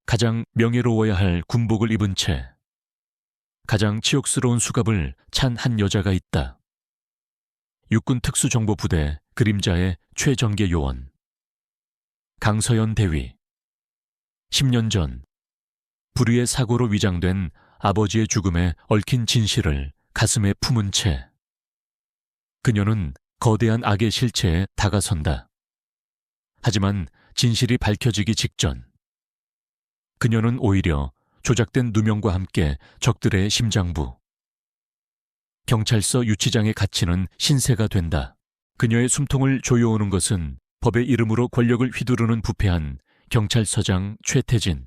가장 명예로워야 할 군복을 입은 채 가장 치욕스러운 수갑을 찬 한 여자가 있다. 육군 특수정보부대 그림자의 최정계 요원 강서연 대위. 10년 전 불의의 사고로 위장된 아버지의 죽음에 얽힌 진실을 가슴에 품은 채 그녀는 거대한 악의 실체에 다가선다. 하지만 진실이 밝혀지기 직전 그녀는 오히려 조작된 누명과 함께 적들의 심장부, 경찰서 유치장에 갇히는 신세가 된다. 그녀의 숨통을 조여오는 것은 법의 이름으로 권력을 휘두르는 부패한 경찰서장 최태진,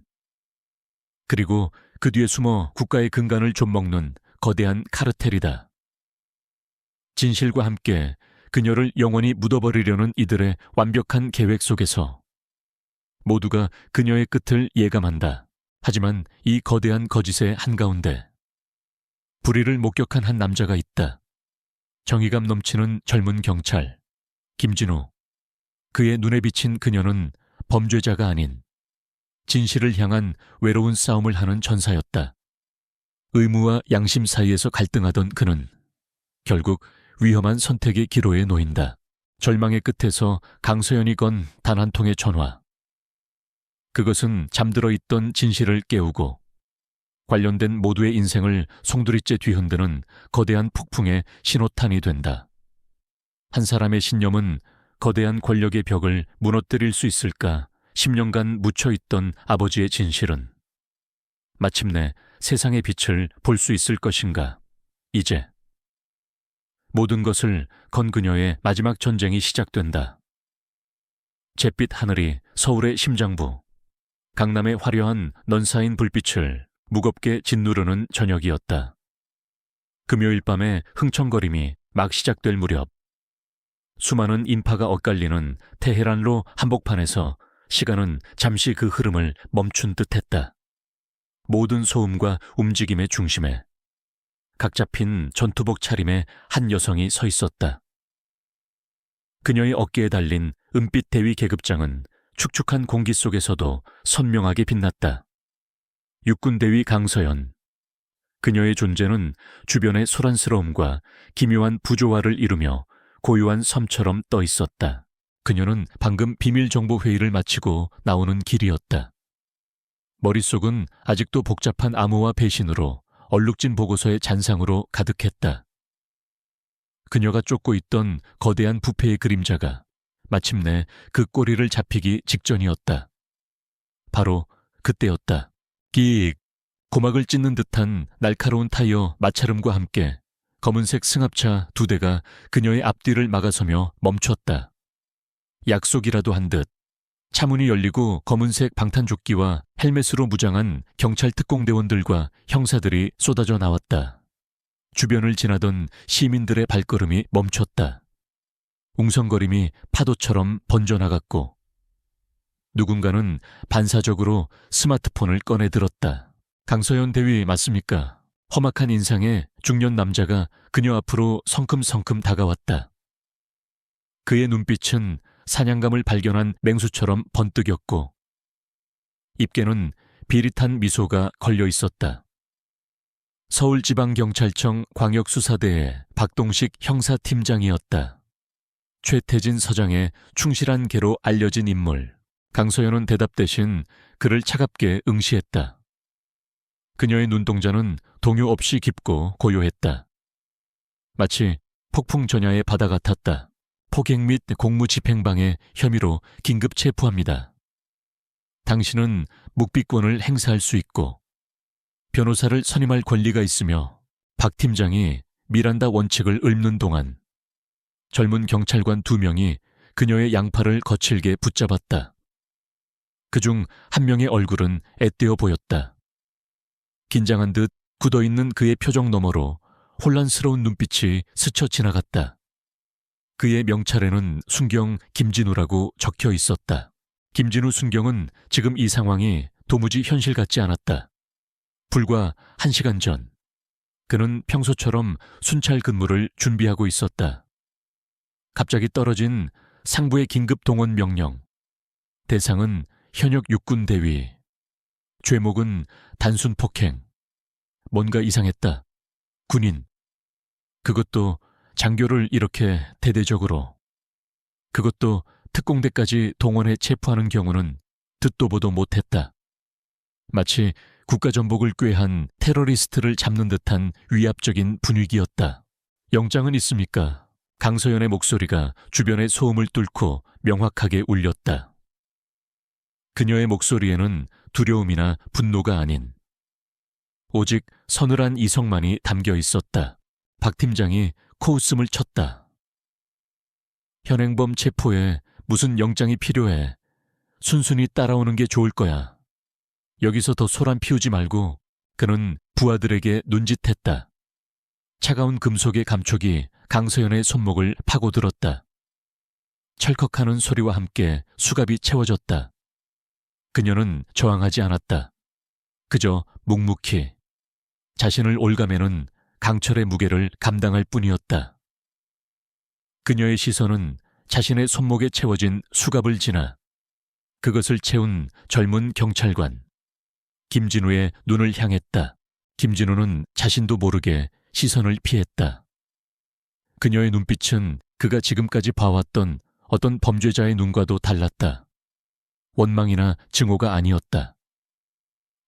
그리고 그 뒤에 숨어 국가의 근간을 좀먹는 거대한 카르텔이다. 진실과 함께 그녀를 영원히 묻어버리려는 이들의 완벽한 계획 속에서 모두가 그녀의 끝을 예감한다. 하지만 이 거대한 거짓의 한가운데 불의를 목격한 한 남자가 있다. 정의감 넘치는 젊은 경찰 김진우. 그의 눈에 비친 그녀는 범죄자가 아닌 진실을 향한 외로운 싸움을 하는 전사였다. 의무와 양심 사이에서 갈등하던 그는 결국 위험한 선택의 기로에 놓인다. 절망의 끝에서 강서연이 건 단 한 통의 전화. 그것은 잠들어 있던 진실을 깨우고 관련된 모두의 인생을 송두리째 뒤흔드는 거대한 폭풍의 신호탄이 된다. 한 사람의 신념은 거대한 권력의 벽을 무너뜨릴 수 있을까 10년간 묻혀있던 아버지의 진실은 마침내 세상의 빛을 볼 수 있을 것인가. 이제 모든 것을 건 그녀의 마지막 전쟁이 시작된다. 잿빛 하늘이 서울의 심장부, 강남의 화려한 넌사인 불빛을 무겁게 짓누르는 저녁이었다. 금요일 밤의 흥청거림이 막 시작될 무렵 수많은 인파가 엇갈리는 테헤란로 한복판에서 시간은 잠시 그 흐름을 멈춘 듯했다. 모든 소음과 움직임의 중심에 각 잡힌 전투복 차림의 한 여성이 서 있었다. 그녀의 어깨에 달린 은빛 대위 계급장은 축축한 공기 속에서도 선명하게 빛났다. 육군대위 강서연. 그녀의 존재는 주변의 소란스러움과 기묘한 부조화를 이루며 고요한 섬처럼 떠 있었다. 그녀는 방금 비밀정보회의를 마치고 나오는 길이었다. 머릿속은 아직도 복잡한 암호와 배신으로 얼룩진 보고서의 잔상으로 가득했다. 그녀가 쫓고 있던 거대한 부패의 그림자가 마침내 그 꼬리를 잡히기 직전이었다. 바로 그때였다. 끼익! 고막을 찢는 듯한 날카로운 타이어 마찰음과 함께 검은색 승합차 2대가 그녀의 앞뒤를 막아서며 멈췄다. 약속이라도 한 듯 차문이 열리고 검은색 방탄조끼와 헬멧으로 무장한 경찰 특공대원들과 형사들이 쏟아져 나왔다. 주변을 지나던 시민들의 발걸음이 멈췄다. 웅성거림이 파도처럼 번져나갔고 누군가는 반사적으로 스마트폰을 꺼내 들었다. 강서연 대위 맞습니까? 험악한 인상의 중년 남자가 그녀 앞으로 성큼성큼 다가왔다. 그의 눈빛은 사냥감을 발견한 맹수처럼 번뜩였고 입계는 비릿한 미소가 걸려 있었다. 서울지방경찰청 광역수사대의 박동식 형사팀장이었다. 최태진 서장의 충실한 개로 알려진 인물. 강서연은 대답 대신 그를 차갑게 응시했다. 그녀의 눈동자는 동요 없이 깊고 고요했다. 마치 폭풍 전야의 바다 같았다. 폭행 및 공무집행방해 혐의로 긴급 체포합니다. 당신은 묵비권을 행사할 수 있고 변호사를 선임할 권리가 있으며 박 팀장이 미란다 원칙을 읊는 동안 젊은 경찰관 2명이 그녀의 양팔을 거칠게 붙잡았다. 그중 한 명의 얼굴은 앳되어 보였다. 긴장한 듯 굳어있는 그의 표정 너머로 혼란스러운 눈빛이 스쳐 지나갔다. 그의 명찰에는 순경 김진우라고 적혀 있었다. 김진우 순경은 지금 이 상황이 도무지 현실 같지 않았다. 불과 1시간 전 그는 평소처럼 순찰 근무를 준비하고 있었다. 갑자기 떨어진 상부의 긴급 동원 명령. 대상은 현역 육군 대위. 죄목은 단순 폭행. 뭔가 이상했다. 군인. 그것도 장교를 이렇게 대대적으로. 그것도 특공대까지 동원해 체포하는 경우는 듣도 보도 못했다. 마치 국가전복을 꾀한 테러리스트를 잡는 듯한 위압적인 분위기였다. 영장은 있습니까? 강서연의 목소리가 주변의 소음을 뚫고 명확하게 울렸다. 그녀의 목소리에는 두려움이나 분노가 아닌 오직 서늘한 이성만이 담겨 있었다. 박 팀장이 코웃음을 쳤다. 현행범 체포에 무슨 영장이 필요해. 순순히 따라오는 게 좋을 거야. 여기서 더 소란 피우지 말고. 그는 부하들에게 눈짓했다. 차가운 금속의 감촉이 강서연의 손목을 파고들었다. 철컥하는 소리와 함께 수갑이 채워졌다. 그녀는 저항하지 않았다. 그저 묵묵히 자신을 올가매는 강철의 무게를 감당할 뿐이었다. 그녀의 시선은 자신의 손목에 채워진 수갑을 지나 그것을 채운 젊은 경찰관 김진우의 눈을 향했다. 김진우는 자신도 모르게 시선을 피했다. 그녀의 눈빛은 그가 지금까지 봐왔던 어떤 범죄자의 눈과도 달랐다. 원망이나 증오가 아니었다.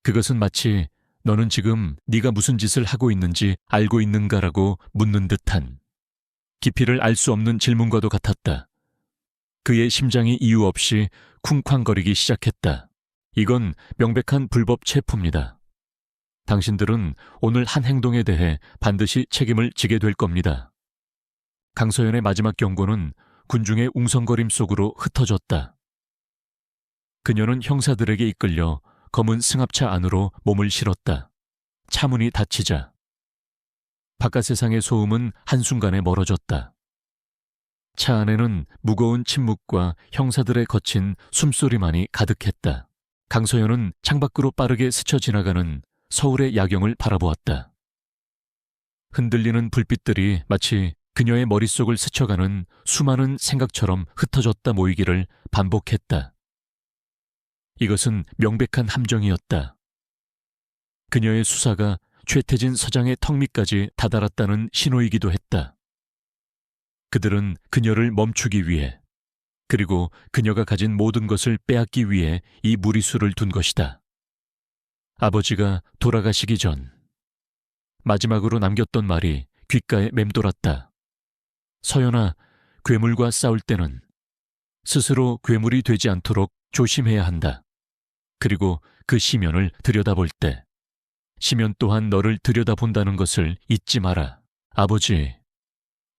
그것은 마치 너는 지금 네가 무슨 짓을 하고 있는지 알고 있는가라고 묻는 듯한 깊이를 알 수 없는 질문과도 같았다. 그의 심장이 이유 없이 쿵쾅거리기 시작했다. 이건 명백한 불법 체포입니다. 당신들은 오늘 한 행동에 대해 반드시 책임을 지게 될 겁니다. 강서연의 마지막 경고는 군중의 웅성거림 속으로 흩어졌다. 그녀는 형사들에게 이끌려 검은 승합차 안으로 몸을 실었다. 차문이 닫히자 바깥 세상의 소음은 한순간에 멀어졌다. 차 안에는 무거운 침묵과 형사들의 거친 숨소리만이 가득했다. 강서연은 창밖으로 빠르게 스쳐 지나가는 서울의 야경을 바라보았다. 흔들리는 불빛들이 마치 그녀의 머릿속을 스쳐가는 수많은 생각처럼 흩어졌다 모이기를 반복했다. 이것은 명백한 함정이었다. 그녀의 수사가 최태진 서장의 턱 밑까지 다다랐다는 신호이기도 했다. 그들은 그녀를 멈추기 위해 그리고 그녀가 가진 모든 것을 빼앗기 위해 이 무리수를 둔 것이다. 아버지가 돌아가시기 전 마지막으로 남겼던 말이 귓가에 맴돌았다. 서연아, 괴물과 싸울 때는 스스로 괴물이 되지 않도록 조심해야 한다. 그리고 그 시면을 들여다볼 때 시면 또한 너를 들여다본다는 것을 잊지 마라. 아버지,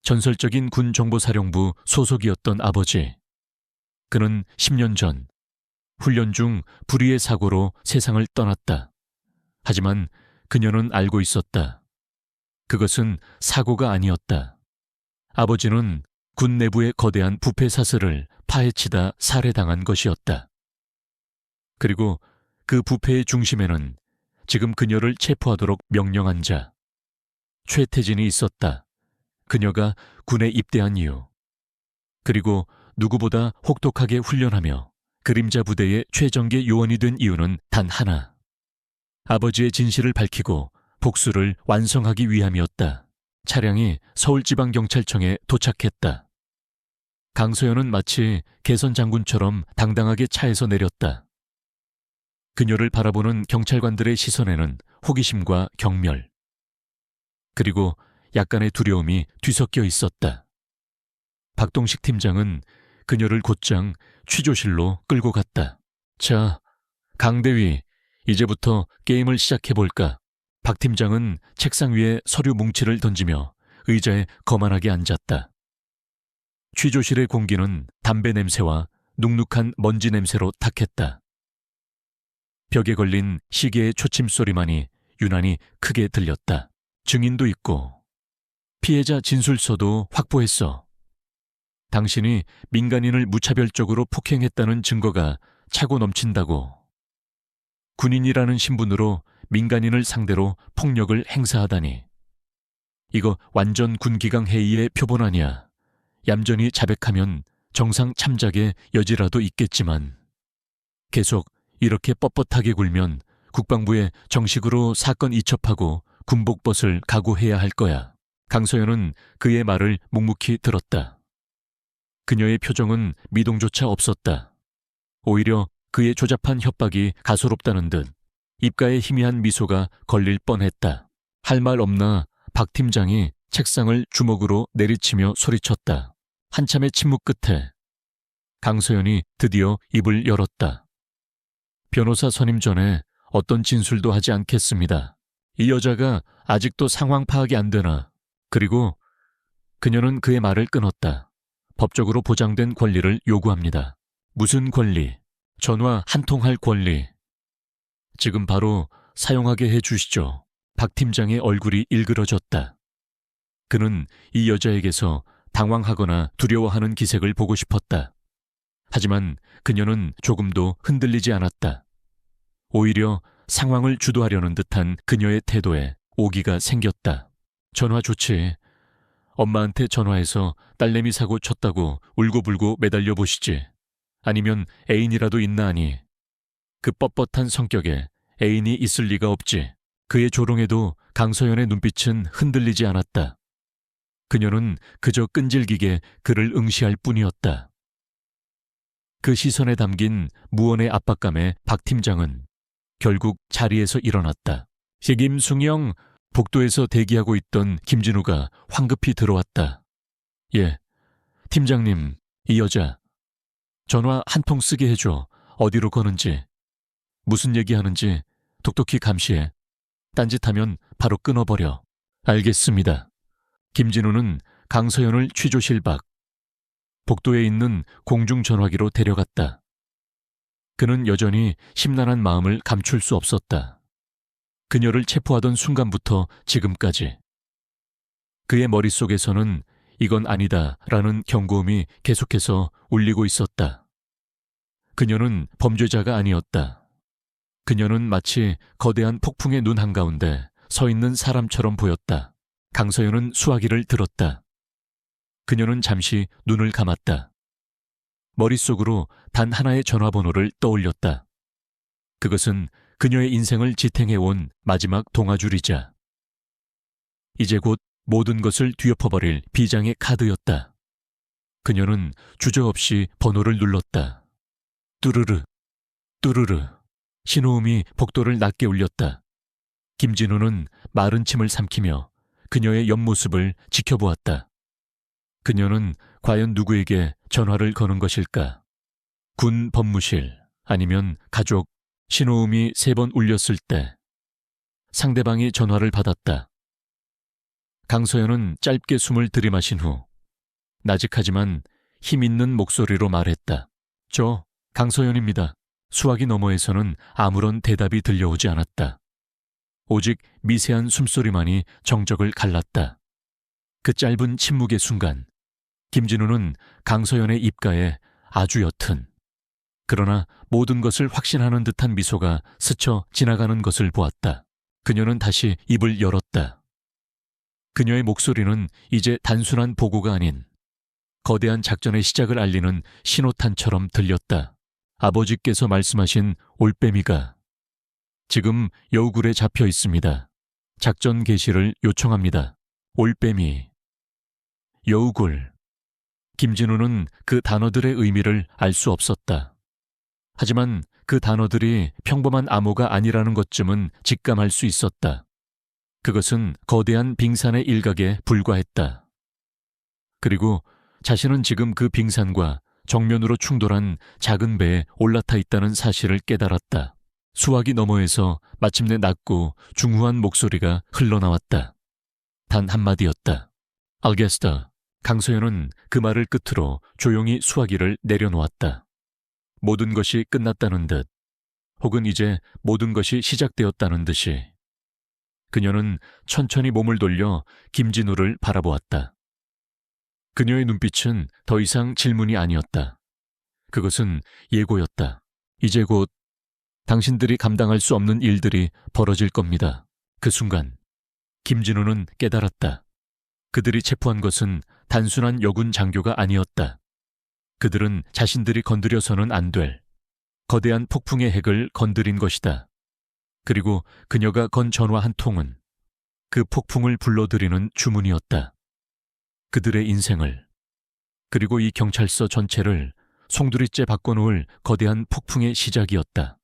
전설적인 군정보사령부 소속이었던 아버지. 그는 10년 전 훈련 중 불의의 사고로 세상을 떠났다. 하지만 그녀는 알고 있었다. 그것은 사고가 아니었다. 아버지는 군 내부의 거대한 부패 사슬을 파헤치다 살해당한 것이었다. 그리고 그 부패의 중심에는 지금 그녀를 체포하도록 명령한 자, 최태진이 있었다. 그녀가 군에 입대한 이유, 그리고 누구보다 혹독하게 훈련하며 그림자 부대의 최정계 요원이 된 이유는 단 하나. 아버지의 진실을 밝히고 복수를 완성하기 위함이었다. 차량이 서울지방경찰청에 도착했다. 강서연은 마치 개선 장군처럼 당당하게 차에서 내렸다. 그녀를 바라보는 경찰관들의 시선에는 호기심과 경멸, 그리고 약간의 두려움이 뒤섞여 있었다. 박동식 팀장은 그녀를 곧장 취조실로 끌고 갔다. 자, 강대위, 이제부터 게임을 시작해볼까? 박 팀장은 책상 위에 서류 뭉치를 던지며 의자에 거만하게 앉았다. 취조실의 공기는 담배 냄새와 눅눅한 먼지 냄새로 탁했다. 벽에 걸린 시계의 초침 소리만이 유난히 크게 들렸다. 증인도 있고 피해자 진술서도 확보했어. 당신이 민간인을 무차별적으로 폭행했다는 증거가 차고 넘친다고. 군인이라는 신분으로 민간인을 상대로 폭력을 행사하다니. 이거 완전 군기강 회의의 표본 아니야. 얌전히 자백하면 정상 참작의 여지라도 있겠지만 계속 이렇게 뻣뻣하게 굴면 국방부에 정식으로 사건 이첩하고 군복벗을 각오해야 할 거야. 강서연은 그의 말을 묵묵히 들었다. 그녀의 표정은 미동조차 없었다. 오히려 그의 조잡한 협박이 가소롭다는 듯 입가에 희미한 미소가 걸릴 뻔했다. 할 말 없나 박 팀장이 책상을 주먹으로 내리치며 소리쳤다. 한참의 침묵 끝에 강서연이 드디어 입을 열었다. 변호사 선임 전에 어떤 진술도 하지 않겠습니다. 이 여자가 아직도 상황 파악이 안 되나. 그리고 그녀는 그의 말을 끊었다. 법적으로 보장된 권리를 요구합니다. 무슨 권리? 전화 한 통 할 권리. 지금 바로 사용하게 해 주시죠. 박 팀장의 얼굴이 일그러졌다. 그는 이 여자에게서 당황하거나 두려워하는 기색을 보고 싶었다. 하지만 그녀는 조금도 흔들리지 않았다. 오히려 상황을 주도하려는 듯한 그녀의 태도에 오기가 생겼다. 전화 좋지. 엄마한테 전화해서 딸내미 사고 쳤다고 울고불고 매달려 보시지. 아니면 애인이라도 있나 하니. 그 뻣뻣한 성격에 애인이 있을 리가 없지. 그의 조롱에도 강서연의 눈빛은 흔들리지 않았다. 그녀는 그저 끈질기게 그를 응시할 뿐이었다. 그 시선에 담긴 무언의 압박감에 박 팀장은 결국 자리에서 일어났다. 김승영, 복도에서 대기하고 있던 김진우가 황급히 들어왔다. 예, 팀장님, 이 여자. 전화 한 통 쓰게 해줘. 어디로 거는지. 무슨 얘기하는지 똑똑히 감시해. 딴짓하면 바로 끊어버려. 알겠습니다. 김진우는 강서연을 취조실 밖 복도에 있는 공중전화기로 데려갔다. 그는 여전히 심란한 마음을 감출 수 없었다. 그녀를 체포하던 순간부터 지금까지. 그의 머릿속에서는 이건 아니다라는 경고음이 계속해서 울리고 있었다. 그녀는 범죄자가 아니었다. 그녀는 마치 거대한 폭풍의 눈 한가운데 서 있는 사람처럼 보였다. 강서연은 수화기를 들었다. 그녀는 잠시 눈을 감았다. 머릿속으로 단 하나의 전화번호를 떠올렸다. 그것은 그녀의 인생을 지탱해온 마지막 동아줄이자 이제 곧 모든 것을 뒤엎어버릴 비장의 카드였다. 그녀는 주저없이 번호를 눌렀다. 뚜르르, 뚜르르. 신호음이 복도를 낮게 울렸다. 김진우는 마른 침을 삼키며 그녀의 옆모습을 지켜보았다. 그녀는 과연 누구에게 전화를 거는 것일까? 군 법무실, 아니면 가족. 신호음이 3번 울렸을 때 상대방이 전화를 받았다. 강서연은 짧게 숨을 들이마신 후 나직하지만 힘있는 목소리로 말했다. 저 강서연입니다. 수화기 너머에서는 아무런 대답이 들려오지 않았다. 오직 미세한 숨소리만이 정적을 갈랐다. 그 짧은 침묵의 순간 김진우는 강서연의 입가에 아주 옅은 그러나 모든 것을 확신하는 듯한 미소가 스쳐 지나가는 것을 보았다. 그녀는 다시 입을 열었다. 그녀의 목소리는 이제 단순한 보고가 아닌 거대한 작전의 시작을 알리는 신호탄처럼 들렸다. 아버지께서 말씀하신 올빼미가 지금 여우굴에 잡혀 있습니다. 작전 개시를 요청합니다. 올빼미, 여우굴. 김진우는 그 단어들의 의미를 알 수 없었다. 하지만 그 단어들이 평범한 암호가 아니라는 것쯤은 직감할 수 있었다. 그것은 거대한 빙산의 일각에 불과했다. 그리고 자신은 지금 그 빙산과 정면으로 충돌한 작은 배에 올라타 있다는 사실을 깨달았다. 수화기 너머에서 마침내 낮고 중후한 목소리가 흘러나왔다. 단 한마디였다. 알겠다. 강서연은 그 말을 끝으로 조용히 수화기를 내려놓았다. 모든 것이 끝났다는 듯, 혹은 이제 모든 것이 시작되었다는 듯이. 그녀는 천천히 몸을 돌려 김진우를 바라보았다. 그녀의 눈빛은 더 이상 질문이 아니었다. 그것은 예고였다. 이제 곧 당신들이 감당할 수 없는 일들이 벌어질 겁니다. 그 순간 김진우는 깨달았다. 그들이 체포한 것은 단순한 여군 장교가 아니었다. 그들은 자신들이 건드려서는 안 될 거대한 폭풍의 핵을 건드린 것이다. 그리고 그녀가 건 전화 한 통은 그 폭풍을 불러들이는 주문이었다. 그들의 인생을, 그리고 이 경찰서 전체를 송두리째 바꿔놓을 거대한 폭풍의 시작이었다.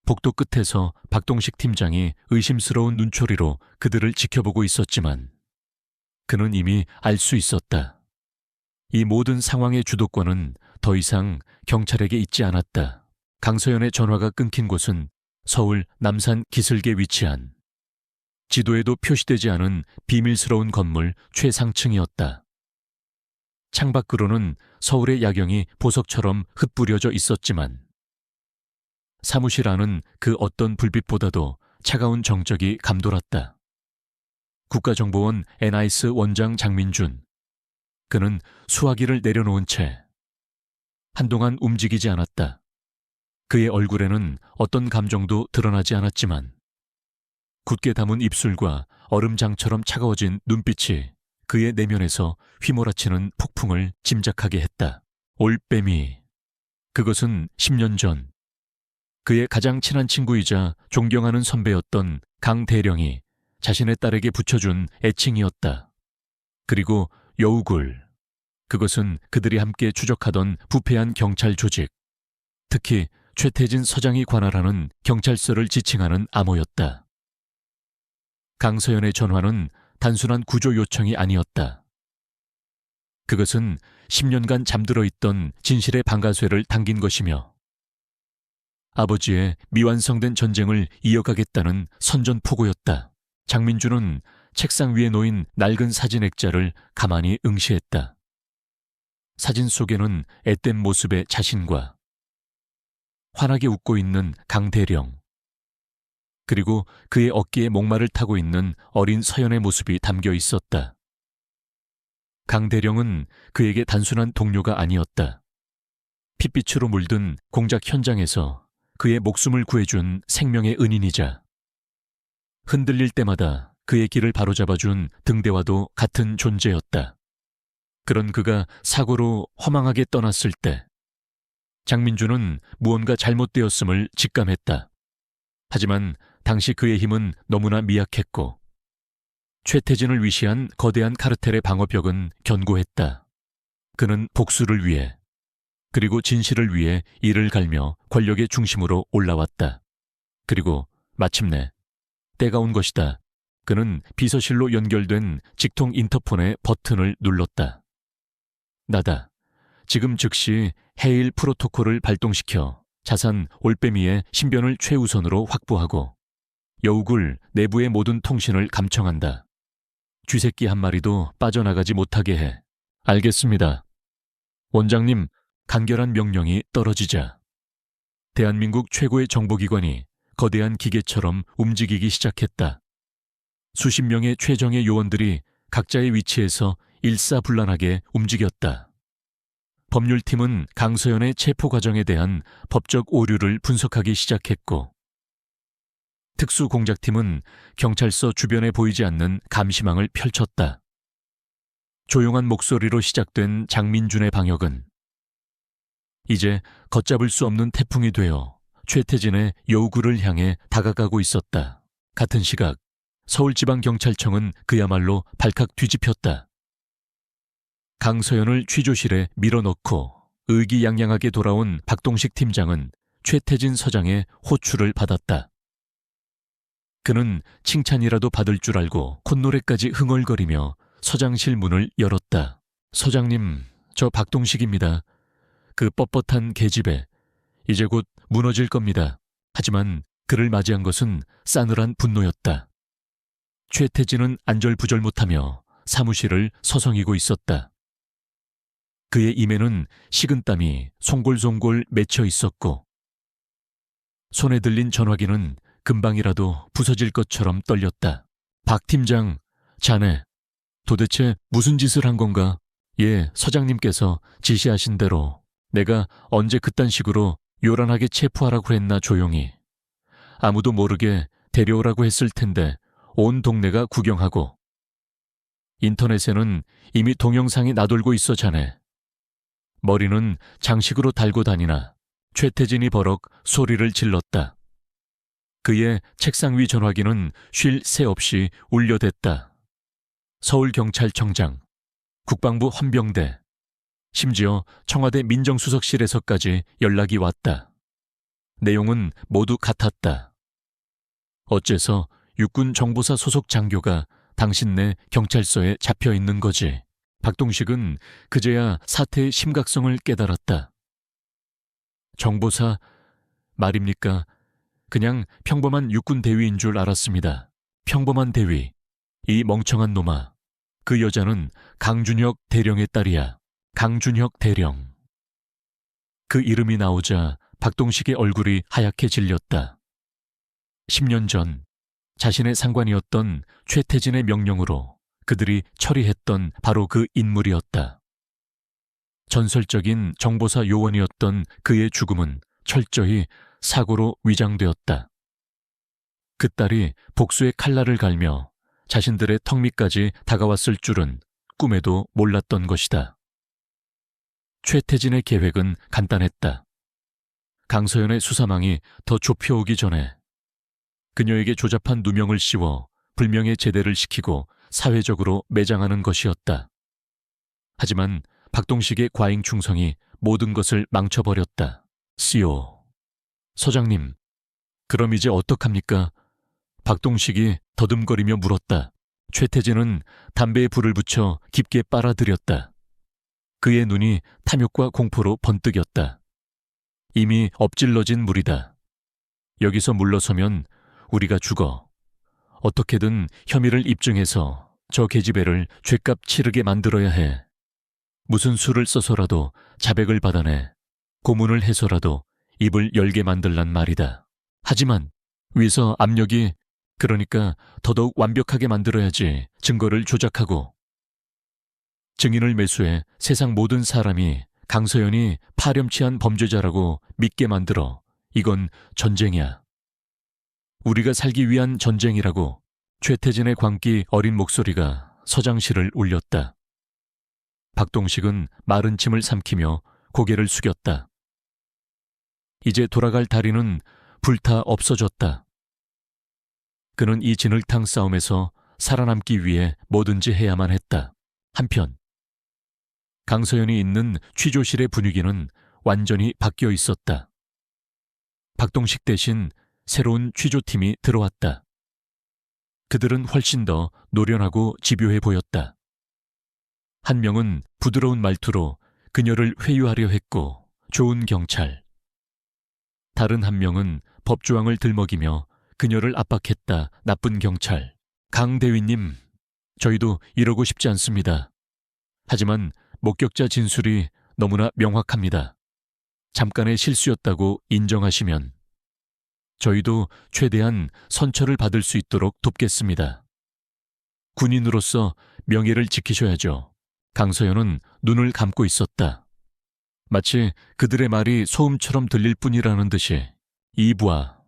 복도 끝에서 박동식 팀장이 의심스러운 눈초리로 그들을 지켜보고 있었지만 그는 이미 알 수 있었다. 이 모든 상황의 주도권은 더 이상 경찰에게 있지 않았다. 강서연의 전화가 끊긴 곳은 서울 남산 기슭에 위치한 지도에도 표시되지 않은 비밀스러운 건물 최상층이었다. 창밖으로는 서울의 야경이 보석처럼 흩뿌려져 있었지만 사무실 안은 그 어떤 불빛보다도 차가운 정적이 감돌았다. 국가정보원 NIS 원장 장민준. 그는 수화기를 내려놓은 채 한동안 움직이지 않았다. 그의 얼굴에는 어떤 감정도 드러나지 않았지만 굳게 담은 입술과 얼음장처럼 차가워진 눈빛이 그의 내면에서 휘몰아치는 폭풍을 짐작하게 했다. 올빼미. 그것은 10년 전 그의 가장 친한 친구이자 존경하는 선배였던 강 대령이 자신의 딸에게 붙여준 애칭이었다. 그리고 여우굴. 그것은 그들이 함께 추적하던 부패한 경찰 조직, 특히 최태진 서장이 관할하는 경찰서를 지칭하는 암호였다. 강서연의 전화는 단순한 구조 요청이 아니었다. 그것은 10년간 잠들어 있던 진실의 방아쇠를 당긴 것이며 아버지의 미완성된 전쟁을 이어가겠다는 선전포고였다. 장민주는 책상 위에 놓인 낡은 사진 액자를 가만히 응시했다. 사진 속에는 앳된 모습의 자신과 환하게 웃고 있는 강대령, 그리고 그의 어깨에 목마를 타고 있는 어린 서연의 모습이 담겨 있었다. 강대령은 그에게 단순한 동료가 아니었다. 핏빛으로 물든 공작 현장에서 그의 목숨을 구해준 생명의 은인이자 흔들릴 때마다 그의 길을 바로잡아준 등대와도 같은 존재였다. 그런 그가 사고로 허망하게 떠났을 때 장민주는 무언가 잘못되었음을 직감했다. 하지만 당시 그의 힘은 너무나 미약했고 최태진을 위시한 거대한 카르텔의 방어벽은 견고했다. 그는 복수를 위해, 그리고 진실을 위해 이를 갈며 권력의 중심으로 올라왔다. 그리고 마침내 때가 온 것이다. 그는 비서실로 연결된 직통 인터폰의 버튼을 눌렀다. 나다. 지금 즉시 해일 프로토콜을 발동시켜 자산 올빼미의 신변을 최우선으로 확보하고 여우굴 내부의 모든 통신을 감청한다. 쥐새끼 한 마리도 빠져나가지 못하게 해. 알겠습니다. 원장님, 간결한 명령이 떨어지자 대한민국 최고의 정보기관이 거대한 기계처럼 움직이기 시작했다. 수십 명의 최정예 요원들이 각자의 위치에서 일사불란하게 움직였다. 법률팀은 강서연의 체포 과정에 대한 법적 오류를 분석하기 시작했고 특수공작팀은 경찰서 주변에 보이지 않는 감시망을 펼쳤다. 조용한 목소리로 시작된 장민준의 방역은 이제 걷잡을 수 없는 태풍이 되어 최태진의 여우굴을 향해 다가가고 있었다. 같은 시각 서울지방경찰청은 그야말로 발칵 뒤집혔다. 강서연을 취조실에 밀어넣고 의기양양하게 돌아온 박동식 팀장은 최태진 서장의 호출을 받았다. 그는 칭찬이라도 받을 줄 알고 콧노래까지 흥얼거리며 서장실 문을 열었다. 서장님, 저 박동식입니다. 그 뻣뻣한 계집애, 이제 곧 무너질 겁니다. 하지만 그를 맞이한 것은 싸늘한 분노였다. 최태진은 안절부절 못하며 사무실을 서성이고 있었다. 그의 임에는 식은땀이 송골송골 맺혀 있었고 손에 들린 전화기는 금방이라도 부서질 것처럼 떨렸다. 박 팀장, 자네 도대체 무슨 짓을 한 건가? 예, 서장님께서 지시하신 대로 내가 언제 그딴 식으로 요란하게 체포하라고 했나. 조용히 아무도 모르게 데려오라고 했을 텐데 온 동네가 구경하고 인터넷에는 이미 동영상이 나돌고 있어. 자네 머리는 장식으로 달고 다니나. 최태진이 버럭 소리를 질렀다. 그의 책상 위 전화기는 쉴 새 없이 울려댔다. 서울경찰청장, 국방부 헌병대, 심지어 청와대 민정수석실에서까지 연락이 왔다. 내용은 모두 같았다. 어째서 육군 정보사 소속 장교가 당신네 경찰서에 잡혀 있는 거지? 박동식은 그제야 사태의 심각성을 깨달았다. 정보사 말입니까? 그냥 평범한 육군 대위인 줄 알았습니다. 평범한 대위. 이 멍청한 놈아. 그 여자는 강준혁 대령의 딸이야. 강준혁 대령. 그 이름이 나오자 박동식의 얼굴이 하얗게 질렸다. 10년 전 자신의 상관이었던 최태진의 명령으로 그들이 처리했던 바로 그 인물이었다. 전설적인 정보사 요원이었던 그의 죽음은 철저히 사고로 위장되었다. 그 딸이 복수의 칼날을 갈며 자신들의 턱 밑까지 다가왔을 줄은 꿈에도 몰랐던 것이다. 최태진의 계획은 간단했다. 강서연의 수사망이 더 좁혀오기 전에 그녀에게 조잡한 누명을 씌워 불명예 제대를 시키고 사회적으로 매장하는 것이었다. 하지만 박동식의 과잉 충성이 모든 것을 망쳐버렸다. 씨오. 서장님, 그럼 이제 어떡합니까? 박동식이 더듬거리며 물었다. 최태진은 담배에 불을 붙여 깊게 빨아들였다. 그의 눈이 탐욕과 공포로 번뜩였다. 이미 엎질러진 물이다. 여기서 물러서면 우리가 죽어. 어떻게든 혐의를 입증해서 저 계집애를 죗값 치르게 만들어야 해. 무슨 수를 써서라도 자백을 받아내 고문을 해서라도 입을 열게 만들란 말이다. 하지만 위서 압력이 그러니까 더더욱 완벽하게 만들어야지. 증거를 조작하고 증인을 매수해 세상 모든 사람이 강서연이 파렴치한 범죄자라고 믿게 만들어. 이건 전쟁이야. 우리가 살기 위한 전쟁이라고. 최태진의 광기 어린 목소리가 서장실을 울렸다. 박동식은 마른 침을 삼키며 고개를 숙였다. 이제 돌아갈 다리는 불타 없어졌다. 그는 이 진흙탕 싸움에서 살아남기 위해 뭐든지 해야만 했다. 한편 강서연이 있는 취조실의 분위기는 완전히 바뀌어 있었다. 박동식 대신 새로운 취조팀이 들어왔다. 그들은 훨씬 더 노련하고 집요해 보였다. 한 명은 부드러운 말투로 그녀를 회유하려 했고 좋은 경찰. 다른 한 명은 법조항을 들먹이며 그녀를 압박했다. 나쁜 경찰. 강 대위님, 저희도 이러고 싶지 않습니다. 하지만 목격자 진술이 너무나 명확합니다. 잠깐의 실수였다고 인정하시면 저희도 최대한 선처를 받을 수 있도록 돕겠습니다. 군인으로서 명예를 지키셔야죠. 강서연은 눈을 감고 있었다. 마치 그들의 말이 소음처럼 들릴 뿐이라는 듯이. 이부아,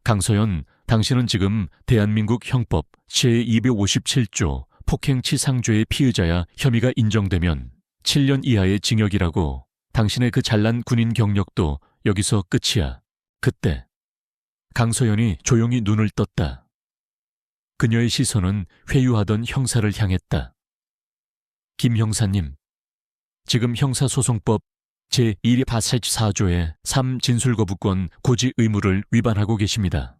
강서연, 당신은 지금 대한민국 형법 제257조 폭행치상죄의 피의자야. 혐의가 인정되면 7년 이하의 징역이라고. 당신의 그 잘난 군인 경력도 여기서 끝이야. 그때 강서연이 조용히 눈을 떴다. 그녀의 시선은 회유하던 형사를 향했다. 김 형사님, 지금 형사소송법 제184조의 3진술거부권 고지 의무를 위반하고 계십니다.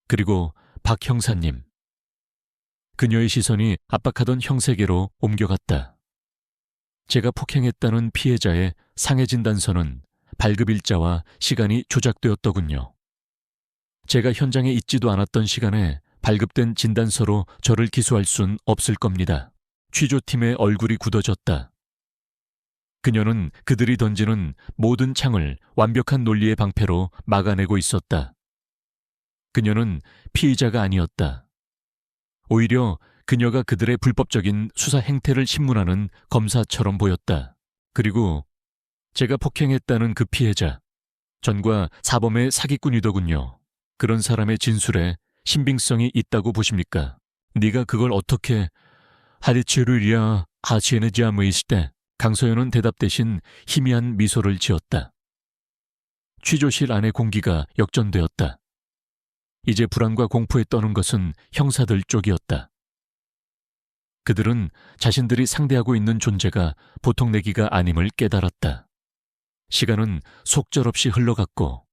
그리고 박 형사님. 그녀의 시선이 압박하던 형세계로 옮겨갔다. 제가 폭행했다는 피해자의 상해진단서는 발급일자와 시간이 조작되었더군요. 제가 현장에 있지도 않았던 시간에 발급된 진단서로 저를 기소할 순 없을 겁니다. 취조팀의 얼굴이 굳어졌다. 그녀는 그들이 던지는 모든 창을 완벽한 논리의 방패로 막아내고 있었다. 그녀는 피의자가 아니었다. 오히려 그녀가 그들의 불법적인 수사 행태를 신문하는 검사처럼 보였다. 그리고 제가 폭행했다는 그 피해자, 전과 사범의 사기꾼이더군요. 그런 사람의 진술에 신빙성이 있다고 보십니까? 네가 그걸 어떻게 하리치르리아 하시에느지아무 있을 강서연은 대답 대신 희미한 미소를 지었다. 취조실 안의 공기가 역전되었다. 이제 불안과 공포에 떠는 것은 형사들 쪽이었다. 그들은 자신들이 상대하고 있는 존재가 보통 내기가 아님을 깨달았다. 시간은 속절없이 흘러갔고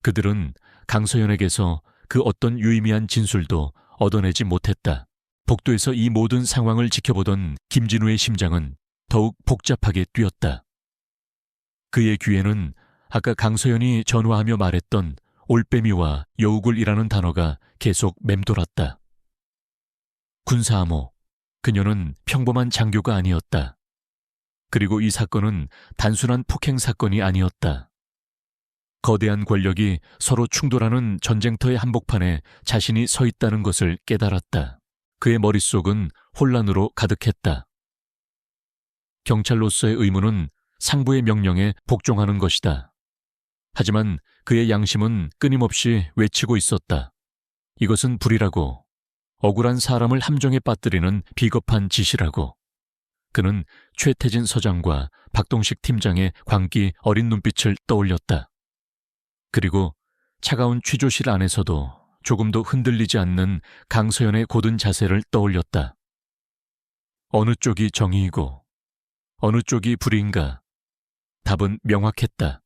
그들은 강서연에게서 그 어떤 유의미한 진술도 얻어내지 못했다. 복도에서 이 모든 상황을 지켜보던 김진우의 심장은 더욱 복잡하게 뛰었다. 그의 귀에는 아까 강서연이 전화하며 말했던 올빼미와 여우굴이라는 단어가 계속 맴돌았다. 군사암호, 그녀는 평범한 장교가 아니었다. 그리고 이 사건은 단순한 폭행 사건이 아니었다. 거대한 권력이 서로 충돌하는 전쟁터의 한복판에 자신이 서 있다는 것을 깨달았다. 그의 머릿속은 혼란으로 가득했다. 경찰로서의 의무는 상부의 명령에 복종하는 것이다. 하지만 그의 양심은 끊임없이 외치고 있었다. 이것은 불이라고, 억울한 사람을 함정에 빠뜨리는 비겁한 짓이라고. 그는 최태진 서장과 박동식 팀장의 광기 어린 눈빛을 떠올렸다. 그리고 차가운 취조실 안에서도 조금도 흔들리지 않는 강서연의 고든 자세를 떠올렸다. 어느 쪽이 정의이고 어느 쪽이 불의인가? 답은 명확했다.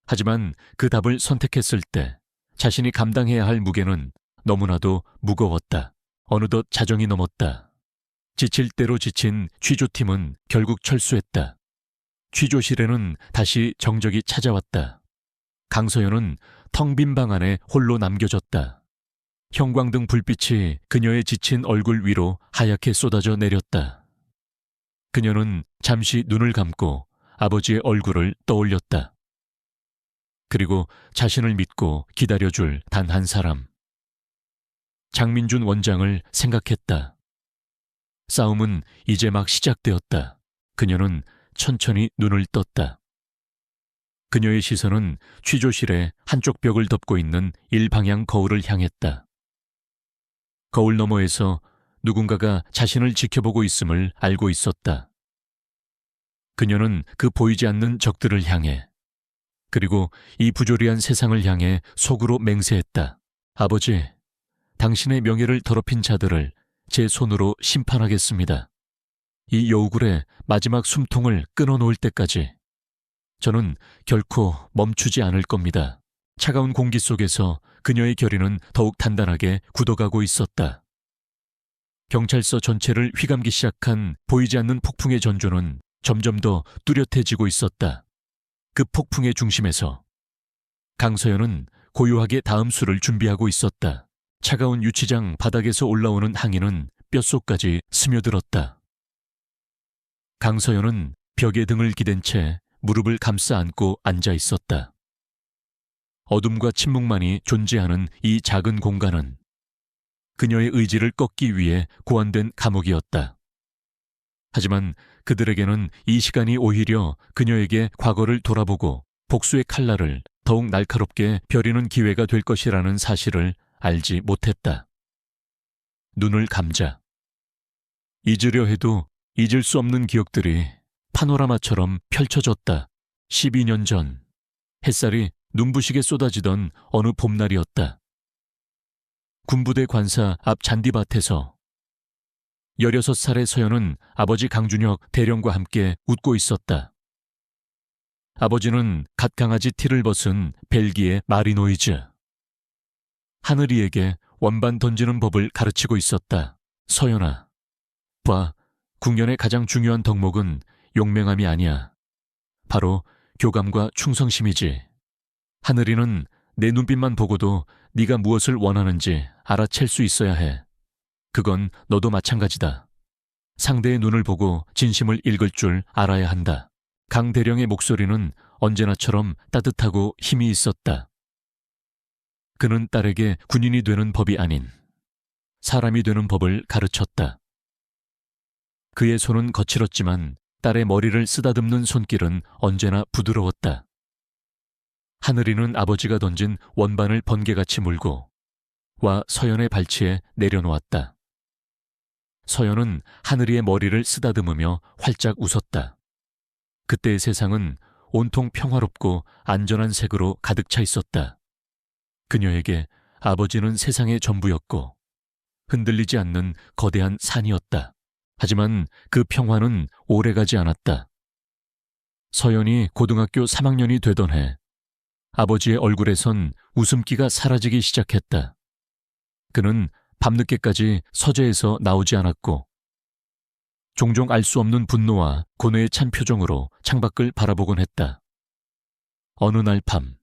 하지만 그 답을 선택했을 때 자신이 감당해야 할 무게는 너무나도 무거웠다. 어느덧 자정이 넘었다. 지칠 대로 지친 취조팀은 결국 철수했다. 취조실에는 다시 정적이 찾아왔다. 강서연은 텅 빈 방 안에 홀로 남겨졌다. 형광등 불빛이 그녀의 지친 얼굴 위로 하얗게 쏟아져 내렸다. 그녀는 잠시 눈을 감고 아버지의 얼굴을 떠올렸다. 그리고 자신을 믿고 기다려줄 단 한 사람. 장민준 원장을 생각했다. 싸움은 이제 막 시작되었다. 그녀는 천천히 눈을 떴다. 그녀의 시선은 취조실의 한쪽 벽을 덮고 있는 일방향 거울을 향했다. 거울 너머에서 누군가가 자신을 지켜보고 있음을 알고 있었다. 그녀는 그 보이지 않는 적들을 향해, 그리고 이 부조리한 세상을 향해 속으로 맹세했다. 아버지, 당신의 명예를 더럽힌 자들을 제 손으로 심판하겠습니다. 이 여우굴의 마지막 숨통을 끊어놓을 때까지 저는 결코 멈추지 않을 겁니다. 차가운 공기 속에서 그녀의 결의는 더욱 단단하게 굳어가고 있었다. 경찰서 전체를 휘감기 시작한 보이지 않는 폭풍의 전조는 점점 더 뚜렷해지고 있었다. 그 폭풍의 중심에서 강서연은 고요하게 다음 수를 준비하고 있었다. 차가운 유치장 바닥에서 올라오는 항의는 뼛속까지 스며들었다. 강서연은 벽에 등을 기댄 채 무릎을 감싸 안고 앉아 있었다. 어둠과 침묵만이 존재하는 이 작은 공간은 그녀의 의지를 꺾기 위해 고안된 감옥이었다. 하지만 그들에게는 이 시간이 오히려 그녀에게 과거를 돌아보고 복수의 칼날을 더욱 날카롭게 벼리는 기회가 될 것이라는 사실을 알지 못했다. 눈을 감자. 잊으려 해도 잊을 수 없는 기억들이 파노라마처럼 펼쳐졌다. 12년 전 햇살이 눈부시게 쏟아지던 어느 봄날이었다. 군부대 관사 앞 잔디밭에서 16살의 서연은 아버지 강준혁 대령과 함께 웃고 있었다. 아버지는 갓 강아지 티를 벗은 벨기에 마리노이즈. 하늘이에게 원반 던지는 법을 가르치고 있었다. 서연아, 봐, 국년의 가장 중요한 덕목은 용맹함이 아니야. 바로 교감과 충성심이지. 하늘이는 내 눈빛만 보고도 네가 무엇을 원하는지 알아챌 수 있어야 해. 그건 너도 마찬가지다. 상대의 눈을 보고 진심을 읽을 줄 알아야 한다. 강 대령의 목소리는 언제나처럼 따뜻하고 힘이 있었다. 그는 딸에게 군인이 되는 법이 아닌 사람이 되는 법을 가르쳤다. 그의 손은 거칠었지만 딸의 머리를 쓰다듬는 손길은 언제나 부드러웠다. 하늘이는 아버지가 던진 원반을 번개같이 물고 와 서연의 발치에 내려놓았다. 서연은 하늘이의 머리를 쓰다듬으며 활짝 웃었다. 그때의 세상은 온통 평화롭고 안전한 색으로 가득 차 있었다. 그녀에게 아버지는 세상의 전부였고 흔들리지 않는 거대한 산이었다. 하지만 그 평화는 오래가지 않았다. 서연이 고등학교 3학년이 되던 해 아버지의 얼굴에선 웃음기가 사라지기 시작했다. 그는 밤늦게까지 서재에서 나오지 않았고 종종 알 수 없는 분노와 고뇌에 찬 표정으로 창밖을 바라보곤 했다. 어느 날 밤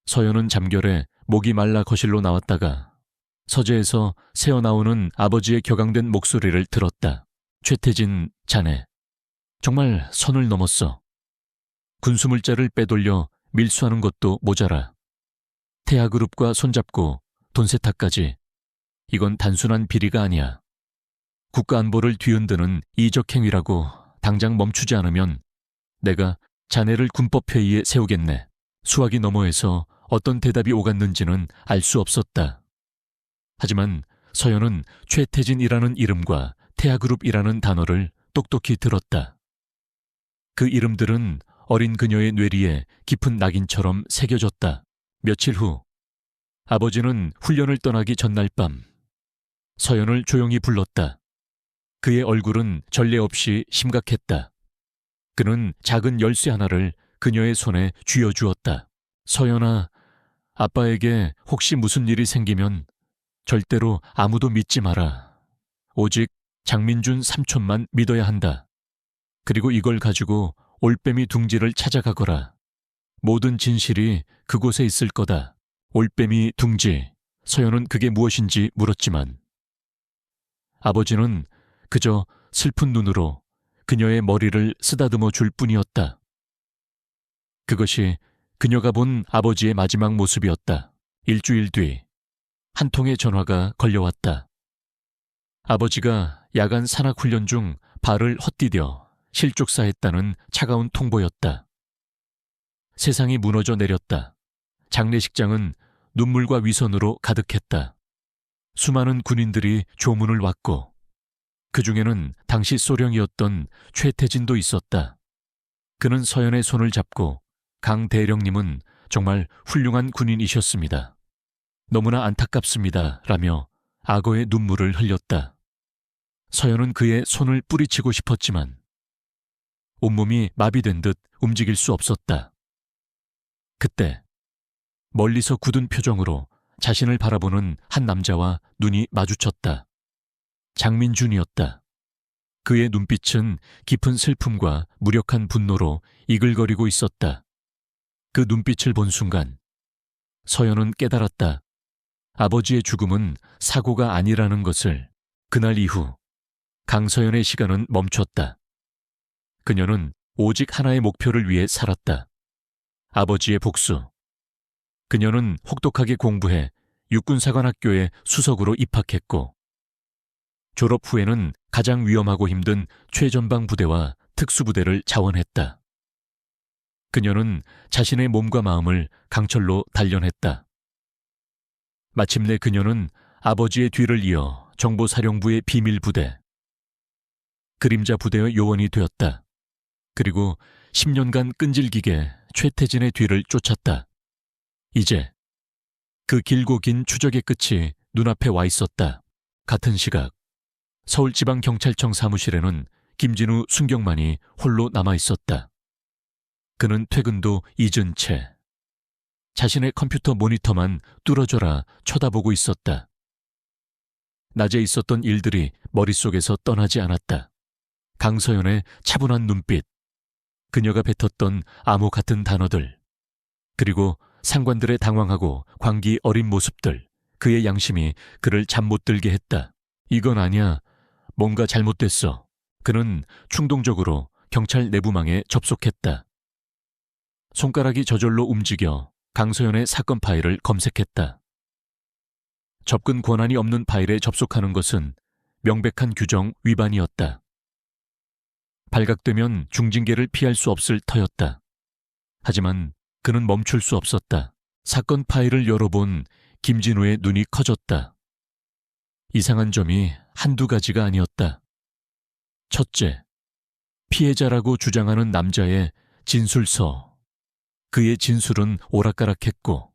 서연은 잠결에 목이 말라 거실로 나왔다가 서재에서 새어나오는 아버지의 격앙된 목소리를 들었다. 최태진 자네, 정말 선을 넘었어. 군수물자를 빼돌려 밀수하는 것도 모자라. 태아그룹과 손잡고 돈 세탁까지. 이건 단순한 비리가 아니야. 국가안보를 뒤흔드는 이적 행위라고 당장 멈추지 않으면 내가 자네를 군법회의에 세우겠네. 수화기 너머에서 어떤 대답이 오갔는지는 알 수 없었다. 하지만 서연은 최태진이라는 이름과 태아그룹이라는 단어를 똑똑히 들었다. 그 이름들은 어린 그녀의 뇌리에 깊은 낙인처럼 새겨졌다. 며칠 후 아버지는 훈련을 떠나기 전날 밤 서연을 조용히 불렀다. 그의 얼굴은 전례 없이 심각했다. 그는 작은 열쇠 하나를 그녀의 손에 쥐어주었다. 서연아, 아빠에게 혹시 무슨 일이 생기면 절대로 아무도 믿지 마라. 오직 장민준 삼촌만 믿어야 한다. 그리고 이걸 가지고 올빼미 둥지를 찾아가거라. 모든 진실이 그곳에 있을 거다. 올빼미 둥지. 서연은 그게 무엇인지 물었지만 아버지는 그저 슬픈 눈으로 그녀의 머리를 쓰다듬어 줄 뿐이었다. 그것이 그녀가 본 아버지의 마지막 모습이었다. 일주일 뒤 한 통의 전화가 걸려왔다. 아버지가 야간 산악훈련 중 발을 헛디뎌 실족사했다는 차가운 통보였다. 세상이 무너져 내렸다. 장례식장은 눈물과 위선으로 가득했다. 수많은 군인들이 조문을 왔고 그 중에는 당시 소령이었던 최태진도 있었다. 그는 서연의 손을 잡고 강 대령님은 정말 훌륭한 군인이셨습니다. 너무나 안타깝습니다. 라며 악어의 눈물을 흘렸다. 서연은 그의 손을 뿌리치고 싶었지만 온몸이 마비된 듯 움직일 수 없었다. 그때 멀리서 굳은 표정으로 자신을 바라보는 한 남자와 눈이 마주쳤다. 장민준이었다. 그의 눈빛은 깊은 슬픔과 무력한 분노로 이글거리고 있었다. 그 눈빛을 본 순간 서연은 깨달았다. 아버지의 죽음은 사고가 아니라는 것을. 그날 이후 강서연의 시간은 멈췄다. 그녀는 오직 하나의 목표를 위해 살았다. 아버지의 복수. 그녀는 혹독하게 공부해 육군사관학교에 수석으로 입학했고 졸업 후에는 가장 위험하고 힘든 최전방 부대와 특수부대를 자원했다. 그녀는 자신의 몸과 마음을 강철로 단련했다. 마침내 그녀는 아버지의 뒤를 이어 정보사령부의 비밀부대, 그림자 부대의 요원이 되었다. 그리고 10년간 끈질기게 최태진의 뒤를 쫓았다. 이제 그 길고 긴 추적의 끝이 눈앞에 와 있었다. 같은 시각 서울지방경찰청 사무실에는 김진우 순경만이 홀로 남아 있었다. 그는 퇴근도 잊은 채 자신의 컴퓨터 모니터만 뚫어져라 쳐다보고 있었다. 낮에 있었던 일들이 머릿속에서 떠나지 않았다. 강서연의 차분한 눈빛, 그녀가 뱉었던 암호 같은 단어들, 그리고 상관들의 당황하고 광기 어린 모습들, 그의 양심이 그를 잠 못 들게 했다. 이건 아니야. 뭔가 잘못됐어. 그는 충동적으로 경찰 내부망에 접속했다. 손가락이 저절로 움직여 강서연의 사건 파일을 검색했다. 접근 권한이 없는 파일에 접속하는 것은 명백한 규정 위반이었다. 발각되면 중징계를 피할 수 없을 터였다. 하지만 그는 멈출 수 없었다. 사건 파일을 열어본 김진우의 눈이 커졌다. 이상한 점이 한두 가지가 아니었다. 첫째, 피해자라고 주장하는 남자의 진술서. 그의 진술은 오락가락했고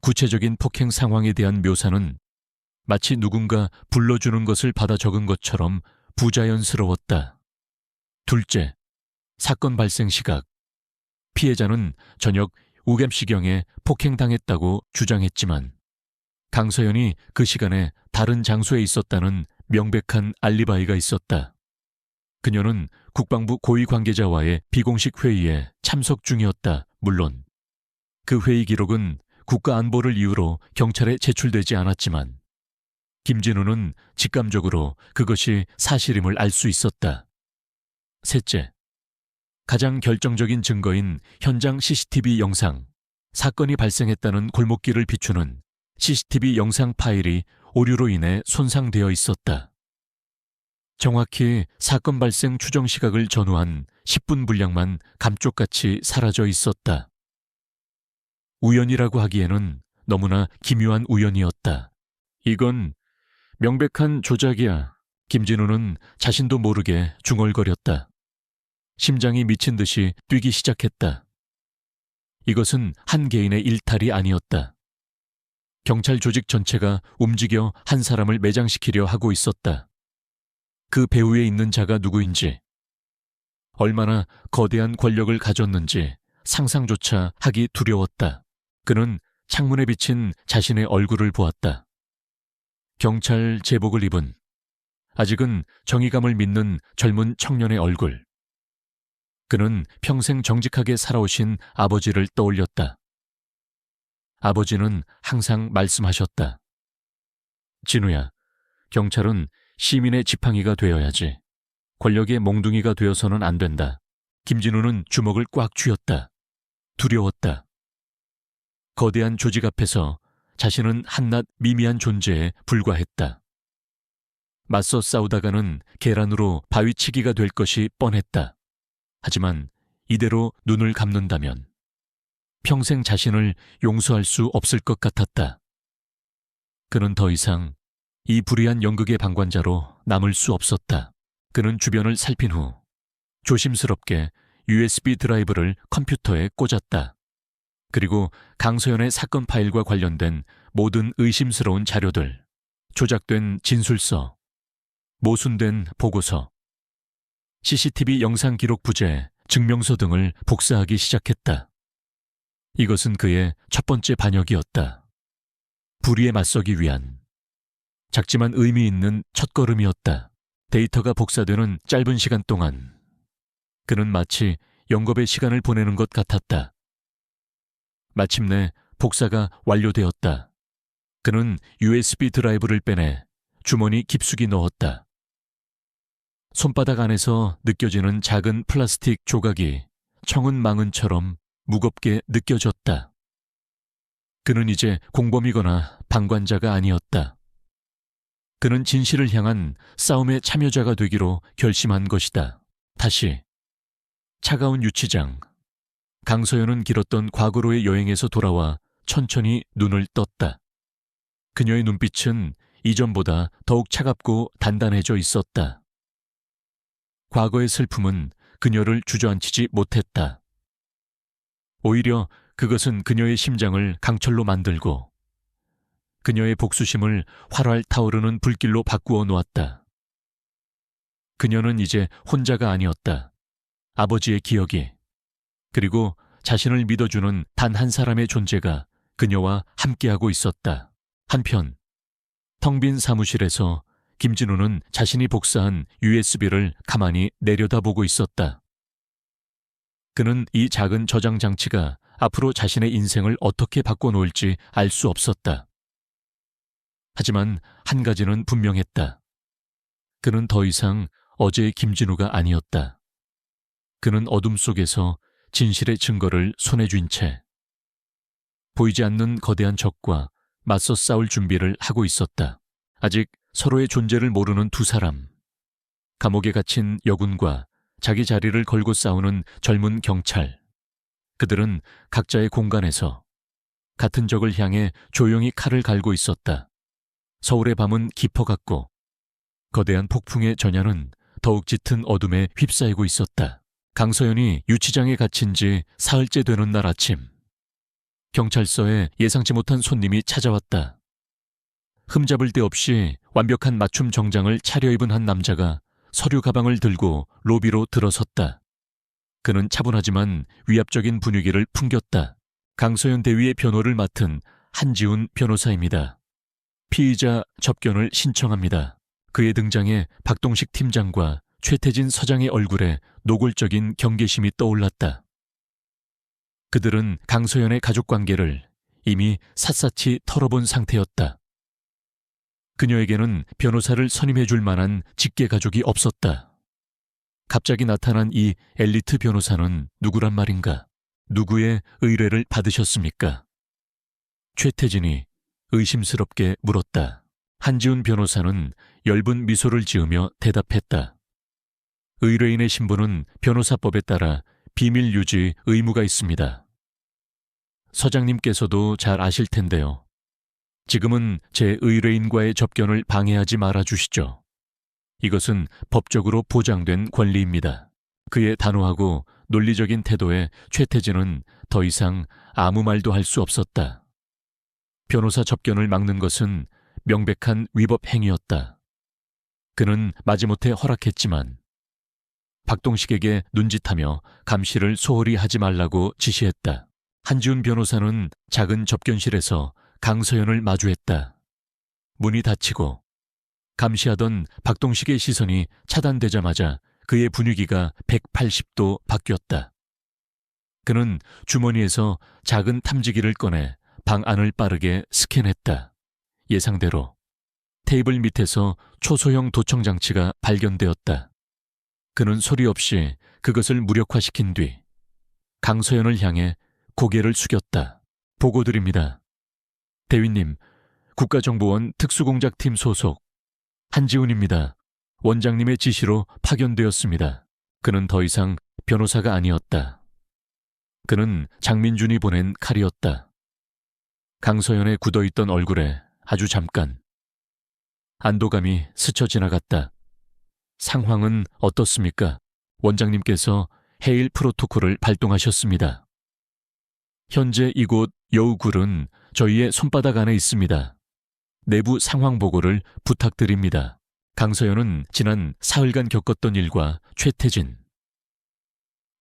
구체적인 폭행 상황에 대한 묘사는 마치 누군가 불러주는 것을 받아 적은 것처럼 부자연스러웠다. 둘째, 사건 발생 시각. 피해자는 저녁 오겜시경에 폭행당했다고 주장했지만 강서연이 그 시간에 다른 장소에 있었다는 명백한 알리바이가 있었다. 그녀는 국방부 고위 관계자와의 비공식 회의에 참석 중이었다. 물론 그 회의 기록은 국가안보를 이유로 경찰에 제출되지 않았지만 김진우는 직감적으로 그것이 사실임을 알 수 있었다. 셋째, 가장 결정적인 증거인 현장 CCTV 영상, 사건이 발생했다는 골목길을 비추는 CCTV 영상 파일이 오류로 인해 손상되어 있었다. 정확히 사건 발생 추정 시각을 전후한 10분 분량만 감쪽같이 사라져 있었다. 우연이라고 하기에는 너무나 기묘한 우연이었다. 이건 명백한 조작이야. 김진우는 자신도 모르게 중얼거렸다. 심장이 미친 듯이 뛰기 시작했다. 이것은 한 개인의 일탈이 아니었다. 경찰 조직 전체가 움직여 한 사람을 매장시키려 하고 있었다. 그 배후에 있는 자가 누구인지, 얼마나 거대한 권력을 가졌는지 상상조차 하기 두려웠다. 그는 창문에 비친 자신의 얼굴을 보았다. 경찰 제복을 입은, 아직은 정의감을 믿는 젊은 청년의 얼굴. 그는 평생 정직하게 살아오신 아버지를 떠올렸다. 아버지는 항상 말씀하셨다. 진우야, 경찰은 시민의 지팡이가 되어야지. 권력의 몽둥이가 되어서는 안 된다. 김진우는 주먹을 꽉 쥐었다. 두려웠다. 거대한 조직 앞에서 자신은 한낱 미미한 존재에 불과했다. 맞서 싸우다가는 계란으로 바위치기가 될 것이 뻔했다. 하지만 이대로 눈을 감는다면 평생 자신을 용서할 수 없을 것 같았다. 그는 더 이상 이 불의한 연극의 방관자로 남을 수 없었다. 그는 주변을 살핀 후 조심스럽게 USB 드라이브를 컴퓨터에 꽂았다. 그리고 강서연의 사건 파일과 관련된 모든 의심스러운 자료들, 조작된 진술서, 모순된 보고서, CCTV 영상 기록 부재, 증명서 등을 복사하기 시작했다. 이것은 그의 첫 번째 반역이었다. 불의에 맞서기 위한 작지만 의미 있는 첫걸음이었다. 데이터가 복사되는 짧은 시간 동안 그는 마치 영겁의 시간을 보내는 것 같았다. 마침내 복사가 완료되었다. 그는 USB 드라이브를 빼내 주머니 깊숙이 넣었다. 손바닥 안에서 느껴지는 작은 플라스틱 조각이 청은 망은처럼 무겁게 느껴졌다. 그는 이제 공범이거나 방관자가 아니었다. 그는 진실을 향한 싸움의 참여자가 되기로 결심한 것이다. 다시 차가운 유치장. 강서연은 길었던 과거로의 여행에서 돌아와 천천히 눈을 떴다. 그녀의 눈빛은 이전보다 더욱 차갑고 단단해져 있었다. 과거의 슬픔은 그녀를 주저앉히지 못했다. 오히려 그것은 그녀의 심장을 강철로 만들고 그녀의 복수심을 활활 타오르는 불길로 바꾸어 놓았다. 그녀는 이제 혼자가 아니었다. 아버지의 기억이, 그리고 자신을 믿어주는 단 한 사람의 존재가 그녀와 함께하고 있었다. 한편 텅 빈 사무실에서 김진우는 자신이 복사한 USB를 가만히 내려다보고 있었다. 그는 이 작은 저장 장치가 앞으로 자신의 인생을 어떻게 바꿔놓을지 알 수 없었다. 하지만 한 가지는 분명했다. 그는 더 이상 어제의 김진우가 아니었다. 그는 어둠 속에서 진실의 증거를 손에 쥔 채 보이지 않는 거대한 적과 맞서 싸울 준비를 하고 있었다. 아직 서로의 존재를 모르는 두 사람. 감옥에 갇힌 여군과 자기 자리를 걸고 싸우는 젊은 경찰. 그들은 각자의 공간에서 같은 적을 향해 조용히 칼을 갈고 있었다. 서울의 밤은 깊어갔고 거대한 폭풍의 전야는 더욱 짙은 어둠에 휩싸이고 있었다. 강서연이 유치장에 갇힌 지 사흘째 되는 날 아침. 경찰서에 예상치 못한 손님이 찾아왔다. 흠잡을 데 없이 완벽한 맞춤 정장을 차려입은 한 남자가 서류 가방을 들고 로비로 들어섰다. 그는 차분하지만 위압적인 분위기를 풍겼다. 강소연 대위의 변호를 맡은 한지훈 변호사입니다. 피의자 접견을 신청합니다. 그의 등장에 박동식 팀장과 최태진 서장의 얼굴에 노골적인 경계심이 떠올랐다. 그들은 강소연의 가족관계를 이미 샅샅이 털어본 상태였다. 그녀에게는 변호사를 선임해 줄 만한 직계 가족이 없었다. 갑자기 나타난 이 엘리트 변호사는 누구란 말인가? 누구의 의뢰를 받으셨습니까? 최태진이 의심스럽게 물었다. 한지훈 변호사는 엷은 미소를 지으며 대답했다. 의뢰인의 신분은 변호사법에 따라 비밀 유지 의무가 있습니다. 서장님께서도 잘 아실 텐데요. 지금은 제 의뢰인과의 접견을 방해하지 말아 주시죠. 이것은 법적으로 보장된 권리입니다. 그의 단호하고 논리적인 태도에 최태진은 더 이상 아무 말도 할 수 없었다. 변호사 접견을 막는 것은 명백한 위법 행위였다. 그는 마지못해 허락했지만 박동식에게 눈짓하며 감시를 소홀히 하지 말라고 지시했다. 한지훈 변호사는 작은 접견실에서 강서연을 마주했다. 문이 닫히고 감시하던 박동식의 시선이 차단되자마자 그의 분위기가 180도 바뀌었다. 그는 주머니에서 작은 탐지기를 꺼내 방 안을 빠르게 스캔했다. 예상대로 테이블 밑에서 초소형 도청 장치가 발견되었다. 그는 소리 없이 그것을 무력화시킨 뒤 강서연을 향해 고개를 숙였다. 보고드립니다. 대위님, 국가정보원 특수공작팀 소속 한지훈입니다. 원장님의 지시로 파견되었습니다. 그는 더 이상 변호사가 아니었다. 그는 장민준이 보낸 칼이었다. 강서연의 굳어있던 얼굴에 아주 잠깐 안도감이 스쳐 지나갔다. 상황은 어떻습니까? 원장님께서 해일 프로토콜을 발동하셨습니다. 현재 이곳 여우굴은 저희의 손바닥 안에 있습니다. 내부 상황 보고를 부탁드립니다. 강서연은 지난 사흘간 겪었던 일과 최태진,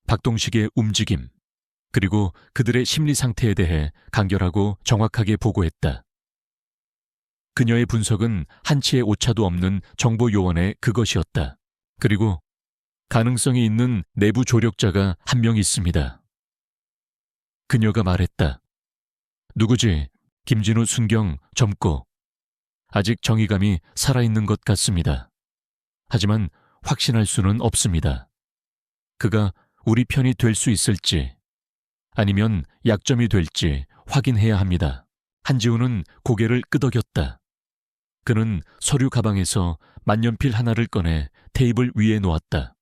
박동식의 움직임, 그리고 그들의 심리 상태에 대해 간결하고 정확하게 보고했다. 그녀의 분석은 한치의 오차도 없는 정보 요원의 그것이었다. 그리고 가능성이 있는 내부 조력자가 한 명 있습니다. 그녀가 말했다. 누구지? 김진우 순경 젊고 아직 정의감이 살아있는 것 같습니다. 하지만 확신할 수는 없습니다. 그가 우리 편이 될 수 있을지 아니면 약점이 될지 확인해야 합니다. 한지훈은 고개를 끄덕였다. 그는 서류 가방에서 만년필 하나를 꺼내 테이블 위에 놓았다.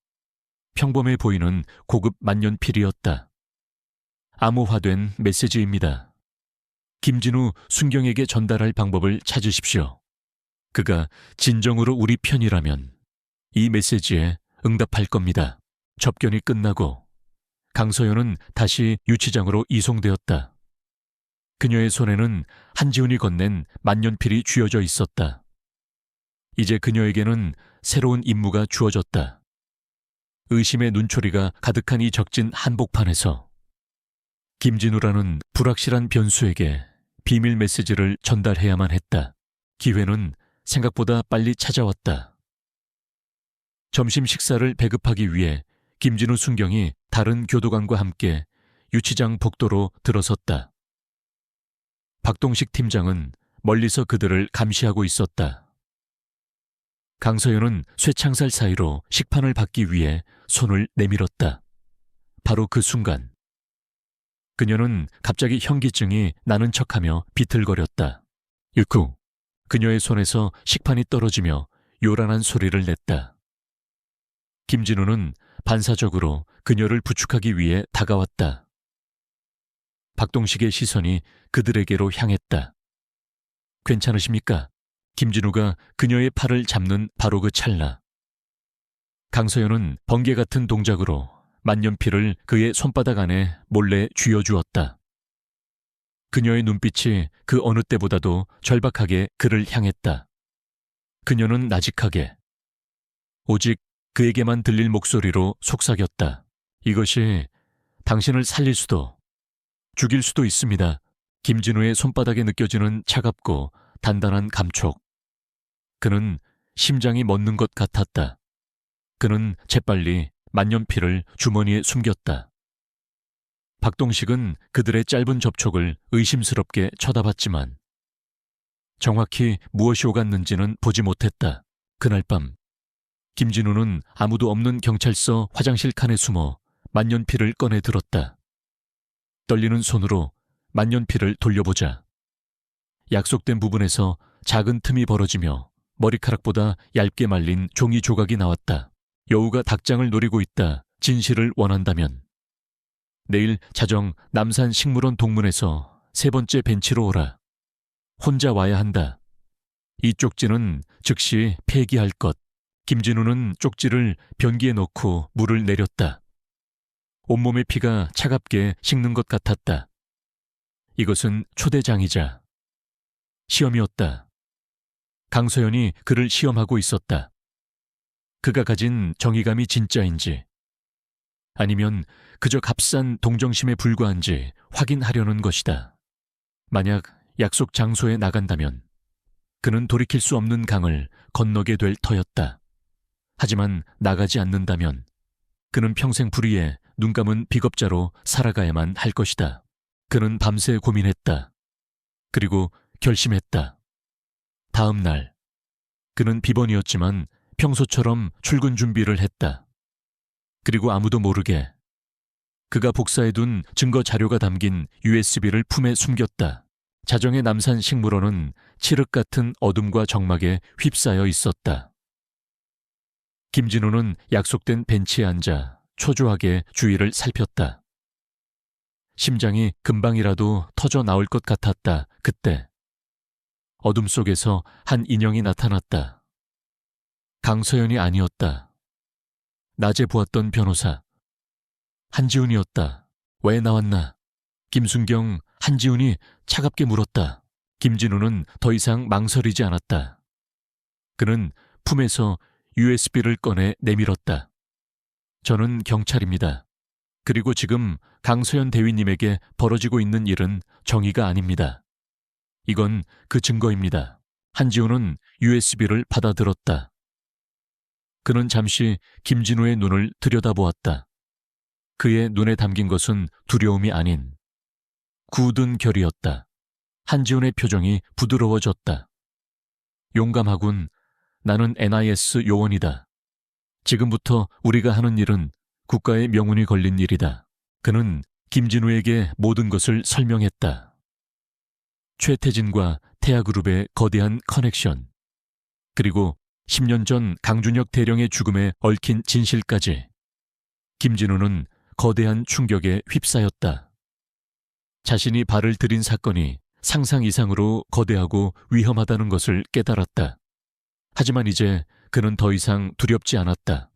평범해 보이는 고급 만년필이었다. 암호화된 메시지입니다. 김진우 순경에게 전달할 방법을 찾으십시오. 그가 진정으로 우리 편이라면 이 메시지에 응답할 겁니다. 접견이 끝나고 강서연은 다시 유치장으로 이송되었다. 그녀의 손에는 한지훈이 건넨 만년필이 쥐어져 있었다. 이제 그녀에게는 새로운 임무가 주어졌다. 의심의 눈초리가 가득한 이 적진 한복판에서 김진우라는 불확실한 변수에게 비밀 메시지를 전달해야만 했다. 기회는 생각보다 빨리 찾아왔다. 점심 식사를 배급하기 위해 김진우 순경이 다른 교도관과 함께 유치장 복도로 들어섰다. 박동식 팀장은 멀리서 그들을 감시하고 있었다. 강서연은 쇠창살 사이로 식판을 받기 위해 손을 내밀었다. 바로 그 순간 그녀는 갑자기 현기증이 나는 척하며 비틀거렸다. 유쿠. 그녀의 손에서 식판이 떨어지며 요란한 소리를 냈다. 김진우는 반사적으로 그녀를 부축하기 위해 다가왔다. 박동식의 시선이 그들에게로 향했다. 괜찮으십니까? 김진우가 그녀의 팔을 잡는 바로 그 찰나. 강서연은 번개 같은 동작으로 만년필을 그의 손바닥 안에 몰래 쥐어주었다. 그녀의 눈빛이 그 어느 때보다도 절박하게 그를 향했다. 그녀는 나직하게, 오직 그에게만 들릴 목소리로 속삭였다. 이것이 당신을 살릴 수도, 죽일 수도 있습니다. 김진우의 손바닥에 느껴지는 차갑고 단단한 감촉. 그는 심장이 멎는 것 같았다. 그는 재빨리 만년필을 주머니에 숨겼다. 박동식은 그들의 짧은 접촉을 의심스럽게 쳐다봤지만 정확히 무엇이 오갔는지는 보지 못했다. 그날 밤 김진우는 아무도 없는 경찰서 화장실 칸에 숨어 만년필을 꺼내 들었다. 떨리는 손으로 만년필을 돌려보자 약속된 부분에서 작은 틈이 벌어지며 머리카락보다 얇게 말린 종이 조각이 나왔다. 여우가 닭장을 노리고 있다. 진실을 원한다면 내일 자정 남산 식물원 동문에서 3번째 벤치로 오라. 혼자 와야 한다. 이 쪽지는 즉시 폐기할 것. 김진우는 쪽지를 변기에 넣고 물을 내렸다. 온몸의 피가 차갑게 식는 것 같았다. 이것은 초대장이자 시험이었다. 강서연이 그를 시험하고 있었다. 그가 가진 정의감이 진짜인지 아니면 그저 값싼 동정심에 불과한지 확인하려는 것이다. 만약 약속 장소에 나간다면 그는 돌이킬 수 없는 강을 건너게 될 터였다. 하지만 나가지 않는다면 그는 평생 불의에 눈 감은 비겁자로 살아가야만 할 것이다. 그는 밤새 고민했다. 그리고 결심했다. 다음 날 그는 비번이었지만 평소처럼 출근 준비를 했다. 그리고 아무도 모르게 그가 복사해둔 증거 자료가 담긴 USB를 품에 숨겼다. 자정의 남산 식물원은 칠흑 같은 어둠과 적막에 휩싸여 있었다. 김진우는 약속된 벤치에 앉아 초조하게 주위를 살폈다. 심장이 금방이라도 터져 나올 것 같았다. 그때 어둠 속에서 한 인형이 나타났다. 강서연이 아니었다. 낮에 보았던 변호사 한지훈이었다. 왜 나왔나? 김순경, 한지훈이 차갑게 물었다. 김진우는 더 이상 망설이지 않았다. 그는 품에서 USB를 꺼내 내밀었다. 저는 경찰입니다. 그리고 지금 강서연 대위님에게 벌어지고 있는 일은 정의가 아닙니다. 이건 그 증거입니다. 한지훈은 USB를 받아들었다. 그는 잠시 김진우의 눈을 들여다보았다. 그의 눈에 담긴 것은 두려움이 아닌 굳은 결이었다. 한지훈의 표정이 부드러워졌다. 용감하군. 나는 NIS 요원이다. 지금부터 우리가 하는 일은 국가의 명운이 걸린 일이다. 그는 김진우에게 모든 것을 설명했다. 최태진과 태아그룹의 거대한 커넥션, 그리고 10년 전 강준혁 대령의 죽음에 얽힌 진실까지. 김진우는 거대한 충격에 휩싸였다. 자신이 발을 들인 사건이 상상 이상으로 거대하고 위험하다는 것을 깨달았다. 하지만 이제 그는 더 이상 두렵지 않았다.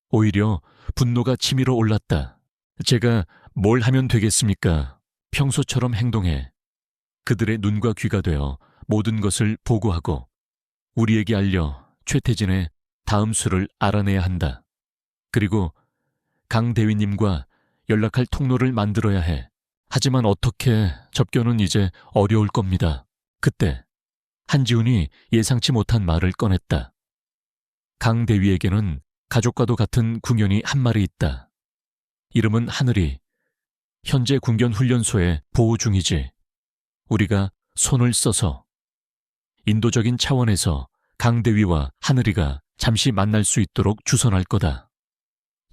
오히려 분노가 치밀어 올랐다. 제가 뭘 하면 되겠습니까? 평소처럼 행동해. 그들의 눈과 귀가 되어 모든 것을 보고하고 우리에게 알려 최태진의 다음 수를 알아내야 한다. 그리고 강 대위님과 연락할 통로를 만들어야 해. 하지만 어떻게? 접견은 이제 어려울 겁니다. 그때 한지훈이 예상치 못한 말을 꺼냈다. 강 대위에게는 가족과도 같은 궁연이 한 마리 있다. 이름은 하늘이. 현재 군견훈련소에 보호 중이지. 우리가 손을 써서 인도적인 차원에서 강 대위와 하늘이가 잠시 만날 수 있도록 주선할 거다.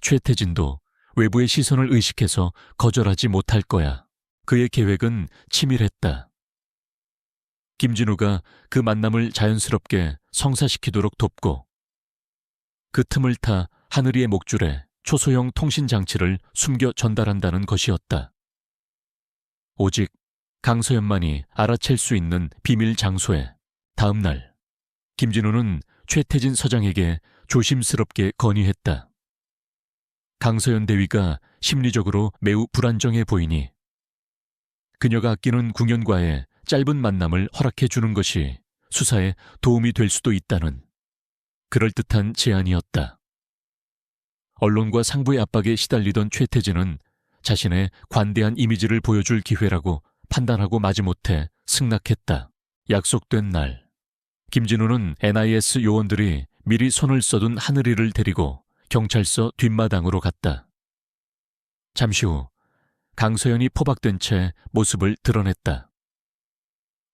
최태진도 외부의 시선을 의식해서 거절하지 못할 거야. 그의 계획은 치밀했다. 김진우가 그 만남을 자연스럽게 성사시키도록 돕고 그 틈을 타 하늘이의 목줄에 초소형 통신장치를 숨겨 전달한다는 것이었다. 오직 강서연만이 알아챌 수 있는 비밀 장소에. 다음 날 김진우는 최태진 서장에게 조심스럽게 건의했다. 강서연 대위가 심리적으로 매우 불안정해 보이니 그녀가 아끼는 궁연과의 짧은 만남을 허락해 주는 것이 수사에 도움이 될 수도 있다는 그럴듯한 제안이었다. 언론과 상부의 압박에 시달리던 최태진은 자신의 관대한 이미지를 보여줄 기회라고 판단하고 마지못해 승낙했다. 약속된 날, 김진우는 NIS 요원들이 미리 손을 써둔 하늘이를 데리고 경찰서 뒷마당으로 갔다. 잠시 후 강서연이 포박된 채 모습을 드러냈다.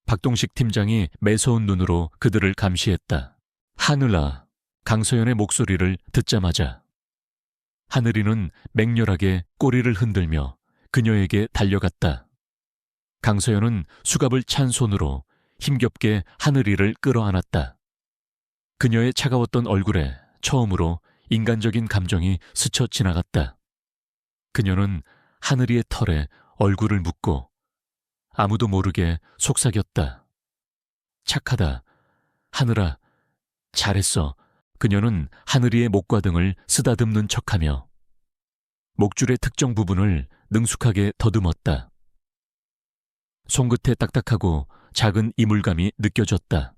박동식 팀장이 매서운 눈으로 그들을 감시했다. 하늘아, 강서연의 목소리를 듣자마자 하늘이는 맹렬하게 꼬리를 흔들며 그녀에게 달려갔다. 강서연은 수갑을 찬 손으로 힘겹게 하늘이를 끌어안았다. 그녀의 차가웠던 얼굴에 처음으로 인간적인 감정이 스쳐 지나갔다. 그녀는 하늘이의 털에 얼굴을 묻고 아무도 모르게 속삭였다. 착하다. 하늘아, 잘했어. 그녀는 하늘이의 목과 등을 쓰다듬는 척하며 목줄의 특정 부분을 능숙하게 더듬었다. 손끝에 딱딱하고 작은 이물감이 느껴졌다.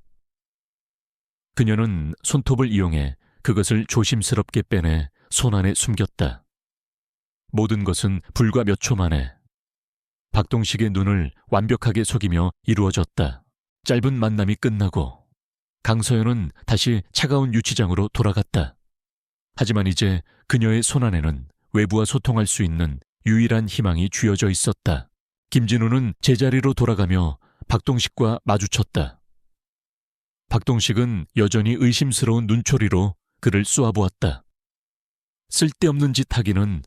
그녀는 손톱을 이용해 그것을 조심스럽게 빼내 손 안에 숨겼다. 모든 것은 불과 몇 초 만에 박동식의 눈을 완벽하게 속이며 이루어졌다. 짧은 만남이 끝나고 강서연은 다시 차가운 유치장으로 돌아갔다. 하지만 이제 그녀의 손안에는 외부와 소통할 수 있는 유일한 희망이 쥐어져 있었다. 김진우는 제자리로 돌아가며 박동식과 마주쳤다. 박동식은 여전히 의심스러운 눈초리로 그를 쏘아보았다. 쓸데없는 짓 하기는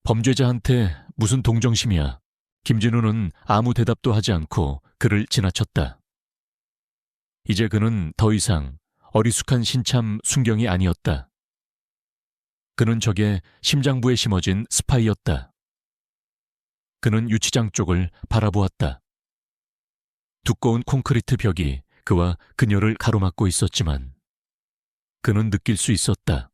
범죄자한테 무슨 동정심이야. 김진우는 아무 대답도 하지 않고 그를 지나쳤다. 이제 그는 더 이상 어리숙한 신참 순경이 아니었다. 그는 적의 심장부에 심어진 스파이였다. 그는 유치장 쪽을 바라보았다. 두꺼운 콘크리트 벽이 그와 그녀를 가로막고 있었지만 그는 느낄 수 있었다.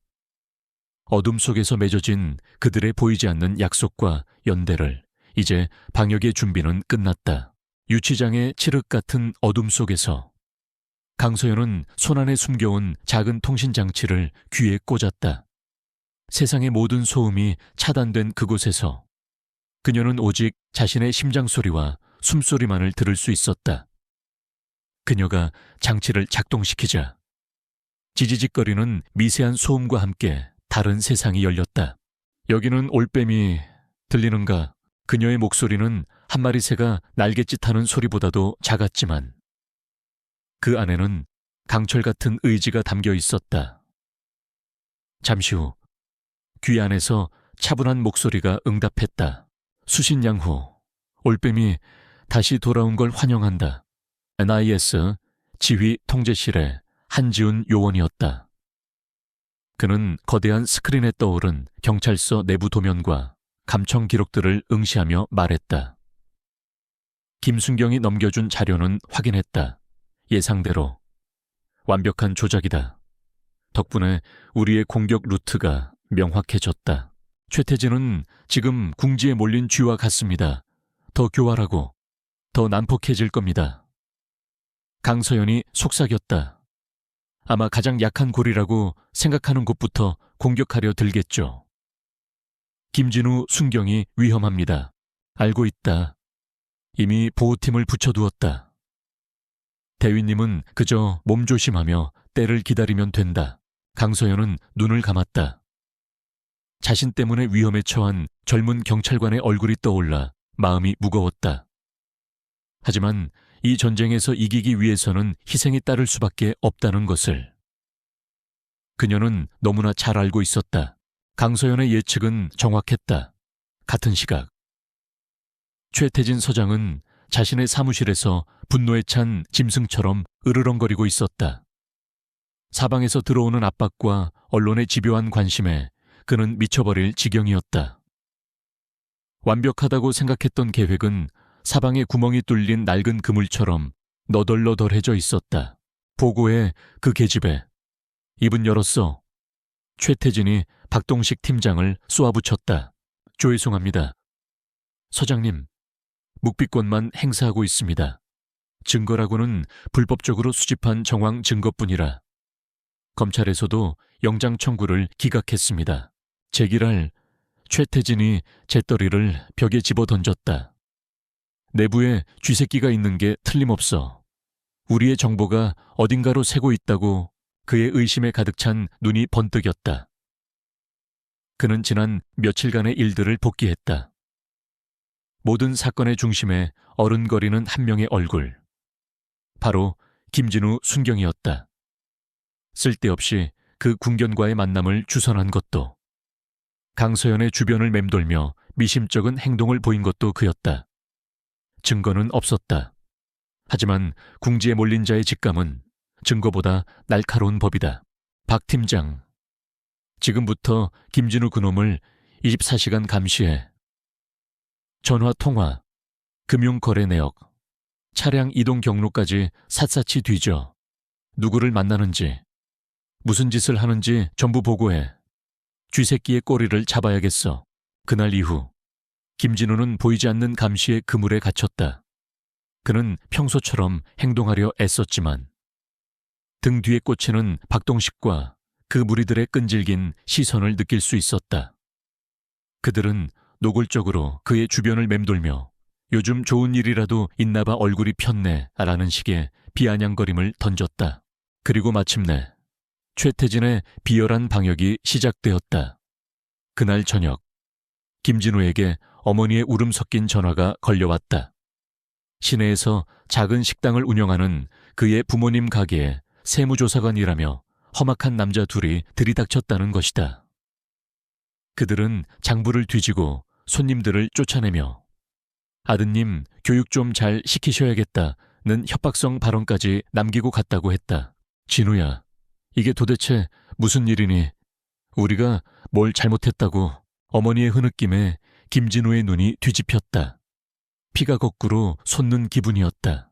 어둠 속에서 맺어진 그들의 보이지 않는 약속과 연대를 이제 방역의 준비는 끝났다. 유치장의 칠흑 같은 어둠 속에서 강서연은 손안에 숨겨온 작은 통신장치를 귀에 꽂았다. 세상의 모든 소음이 차단된 그곳에서 그녀는 오직 자신의 심장 소리와 숨소리만을 들을 수 있었다. 그녀가 장치를 작동시키자 지지직거리는 미세한 소음과 함께 다른 세상이 열렸다. 여기는 올빼미 들리는가? 그녀의 목소리는 한 마리 새가 날갯짓하는 소리보다도 작았지만 그 안에는 강철 같은 의지가 담겨 있었다. 잠시 후 귀 안에서 차분한 목소리가 응답했다. 수신양 후 올빼미 다시 돌아온 걸 환영한다. NIS 지휘 통제실의 한지훈 요원이었다. 그는 거대한 스크린에 떠오른 경찰서 내부 도면과 감청 기록들을 응시하며 말했다. 김순경이 넘겨준 자료는 확인했다. 예상대로 완벽한 조작이다. 덕분에 우리의 공격 루트가 명확해졌다. 최태진은 지금 궁지에 몰린 쥐와 같습니다. 더 교활하고 더 난폭해질 겁니다. 강서연이 속삭였다. 아마 가장 약한 골이라고 생각하는 곳부터 공격하려 들겠죠. 김진우, 순경이 위험합니다. 알고 있다. 이미 보호팀을 붙여두었다. 대위님은 그저 몸조심하며 때를 기다리면 된다. 강서연은 눈을 감았다. 자신 때문에 위험에 처한 젊은 경찰관의 얼굴이 떠올라 마음이 무거웠다. 하지만 이 전쟁에서 이기기 위해서는 희생이 따를 수밖에 없다는 것을 그녀는 너무나 잘 알고 있었다. 강서연의 예측은 정확했다. 같은 시각 최태진 서장은 자신의 사무실에서 분노에 찬 짐승처럼 으르렁거리고 있었다. 사방에서 들어오는 압박과 언론의 집요한 관심에 그는 미쳐버릴 지경이었다. 완벽하다고 생각했던 계획은 사방에 구멍이 뚫린 낡은 그물처럼 너덜너덜해져 있었다. 보고에 그 계집애 입은 열었어. 최태진이 박동식 팀장을 쏘아붙였다. 죄송합니다. 서장님, 묵비권만 행사하고 있습니다. 증거라고는 불법적으로 수집한 정황 증거뿐이라 검찰에서도 영장 청구를 기각했습니다. 제기랄 최태진이 재떨이를 벽에 집어던졌다. 내부에 쥐새끼가 있는 게 틀림없어. 우리의 정보가 어딘가로 새고 있다고 그의 의심에 가득 찬 눈이 번뜩였다. 그는 지난 며칠간의 일들을 복기했다. 모든 사건의 중심에 어른거리는 한 명의 얼굴. 바로 김진우 순경이었다. 쓸데없이 그 궁견과의 만남을 주선한 것도, 강서연의 주변을 맴돌며 미심쩍은 행동을 보인 것도 그였다. 증거는 없었다. 하지만 궁지에 몰린 자의 직감은 증거보다 날카로운 법이다. 박 팀장, 지금부터 김진우 그놈을 24시간 감시해. 전화 통화, 금융거래 내역, 차량 이동 경로까지 샅샅이 뒤져. 누구를 만나는지, 무슨 짓을 하는지 전부 보고해. 쥐새끼의 꼬리를 잡아야겠어. 그날 이후 김진우는 보이지 않는 감시의 그물에 갇혔다. 그는 평소처럼 행동하려 애썼지만 등 뒤에 꽂히는 박동식과 그 무리들의 끈질긴 시선을 느낄 수 있었다. 그들은 노골적으로 그의 주변을 맴돌며 요즘 좋은 일이라도 있나봐 얼굴이 폈네 라는 식의 비아냥거림을 던졌다. 그리고 마침내 최태진의 비열한 방역이 시작되었다. 그날 저녁 김진우에게 어머니의 울음 섞인 전화가 걸려왔다. 시내에서 작은 식당을 운영하는 그의 부모님 가게에 세무조사관이라며 험악한 남자 둘이 들이닥쳤다는 것이다. 그들은 장부를 뒤지고 손님들을 쫓아내며 아드님 교육 좀 잘 시키셔야겠다는 협박성 발언까지 남기고 갔다고 했다. 진우야, 이게 도대체 무슨 일이니? 우리가 뭘 잘못했다고? 어머니의 흐느낌에 김진우의 눈이 뒤집혔다. 피가 거꾸로 솟는 기분이었다.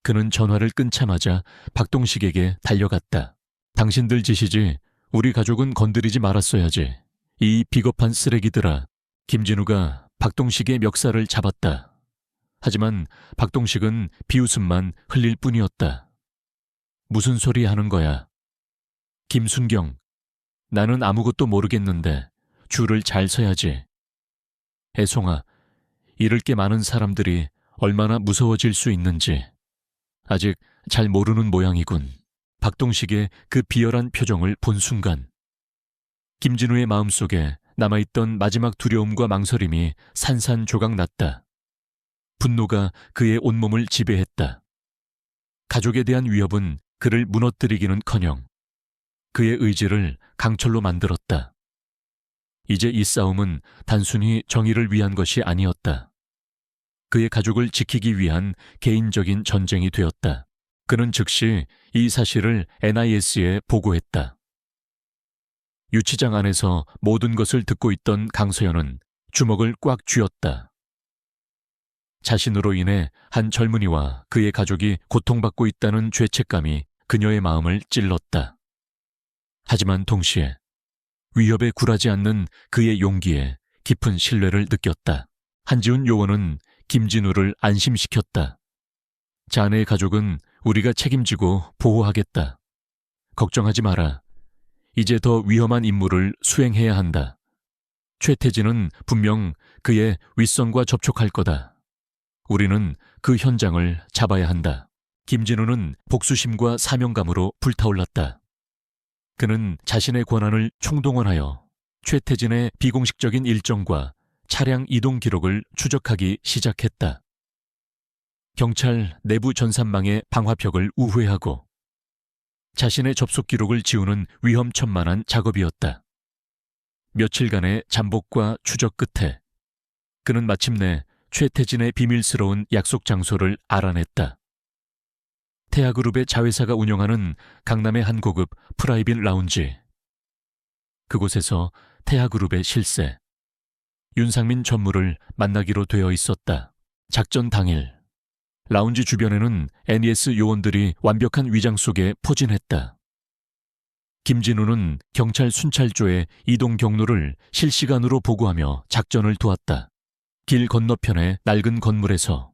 그는 전화를 끊자마자 박동식에게 달려갔다. 당신들 짓이지 우리 가족은 건드리지 말았어야지. 이 비겁한 쓰레기들아. 김진우가 박동식의 멱살을 잡았다. 하지만 박동식은 비웃음만 흘릴 뿐이었다. 무슨 소리 하는 거야? 김순경, 나는 아무것도 모르겠는데 줄을 잘 서야지. 애송아, 잃을 게 많은 사람들이 얼마나 무서워질 수 있는지 아직 잘 모르는 모양이군. 박동식의 그 비열한 표정을 본 순간 김진우의 마음속에 남아있던 마지막 두려움과 망설임이 산산조각 났다. 분노가 그의 온몸을 지배했다. 가족에 대한 위협은 그를 무너뜨리기는커녕 그의 의지를 강철로 만들었다. 이제 이 싸움은 단순히 정의를 위한 것이 아니었다. 그의 가족을 지키기 위한 개인적인 전쟁이 되었다. 그는 즉시 이 사실을 NIS에 보고했다. 유치장 안에서 모든 것을 듣고 있던 강서연은 주먹을 꽉 쥐었다. 자신으로 인해 한 젊은이와 그의 가족이 고통받고 있다는 죄책감이 그녀의 마음을 찔렀다. 하지만 동시에 위협에 굴하지 않는 그의 용기에 깊은 신뢰를 느꼈다. 한지훈 요원은 김진우를 안심시켰다. 자네의 가족은 우리가 책임지고 보호하겠다. 걱정하지 마라. 이제 더 위험한 임무를 수행해야 한다. 최태진은 분명 그의 윗선과 접촉할 거다. 우리는 그 현장을 잡아야 한다. 김진우는 복수심과 사명감으로 불타올랐다. 그는 자신의 권한을 총동원하여 최태진의 비공식적인 일정과 차량 이동 기록을 추적하기 시작했다. 경찰 내부 전산망의 방화벽을 우회하고 자신의 접속 기록을 지우는 위험천만한 작업이었다. 며칠간의 잠복과 추적 끝에 그는 마침내 최태진의 비밀스러운 약속 장소를 알아냈다. 태아그룹의 자회사가 운영하는 강남의 한 고급 프라이빗 라운지. 그곳에서 태아그룹의 실세 윤상민 전무를 만나기로 되어 있었다. 작전 당일 라운지 주변에는 NES 요원들이 완벽한 위장 속에 포진했다. 김진우는 경찰 순찰조의 이동 경로를 실시간으로 보고하며 작전을 도왔다. 길 건너편의 낡은 건물에서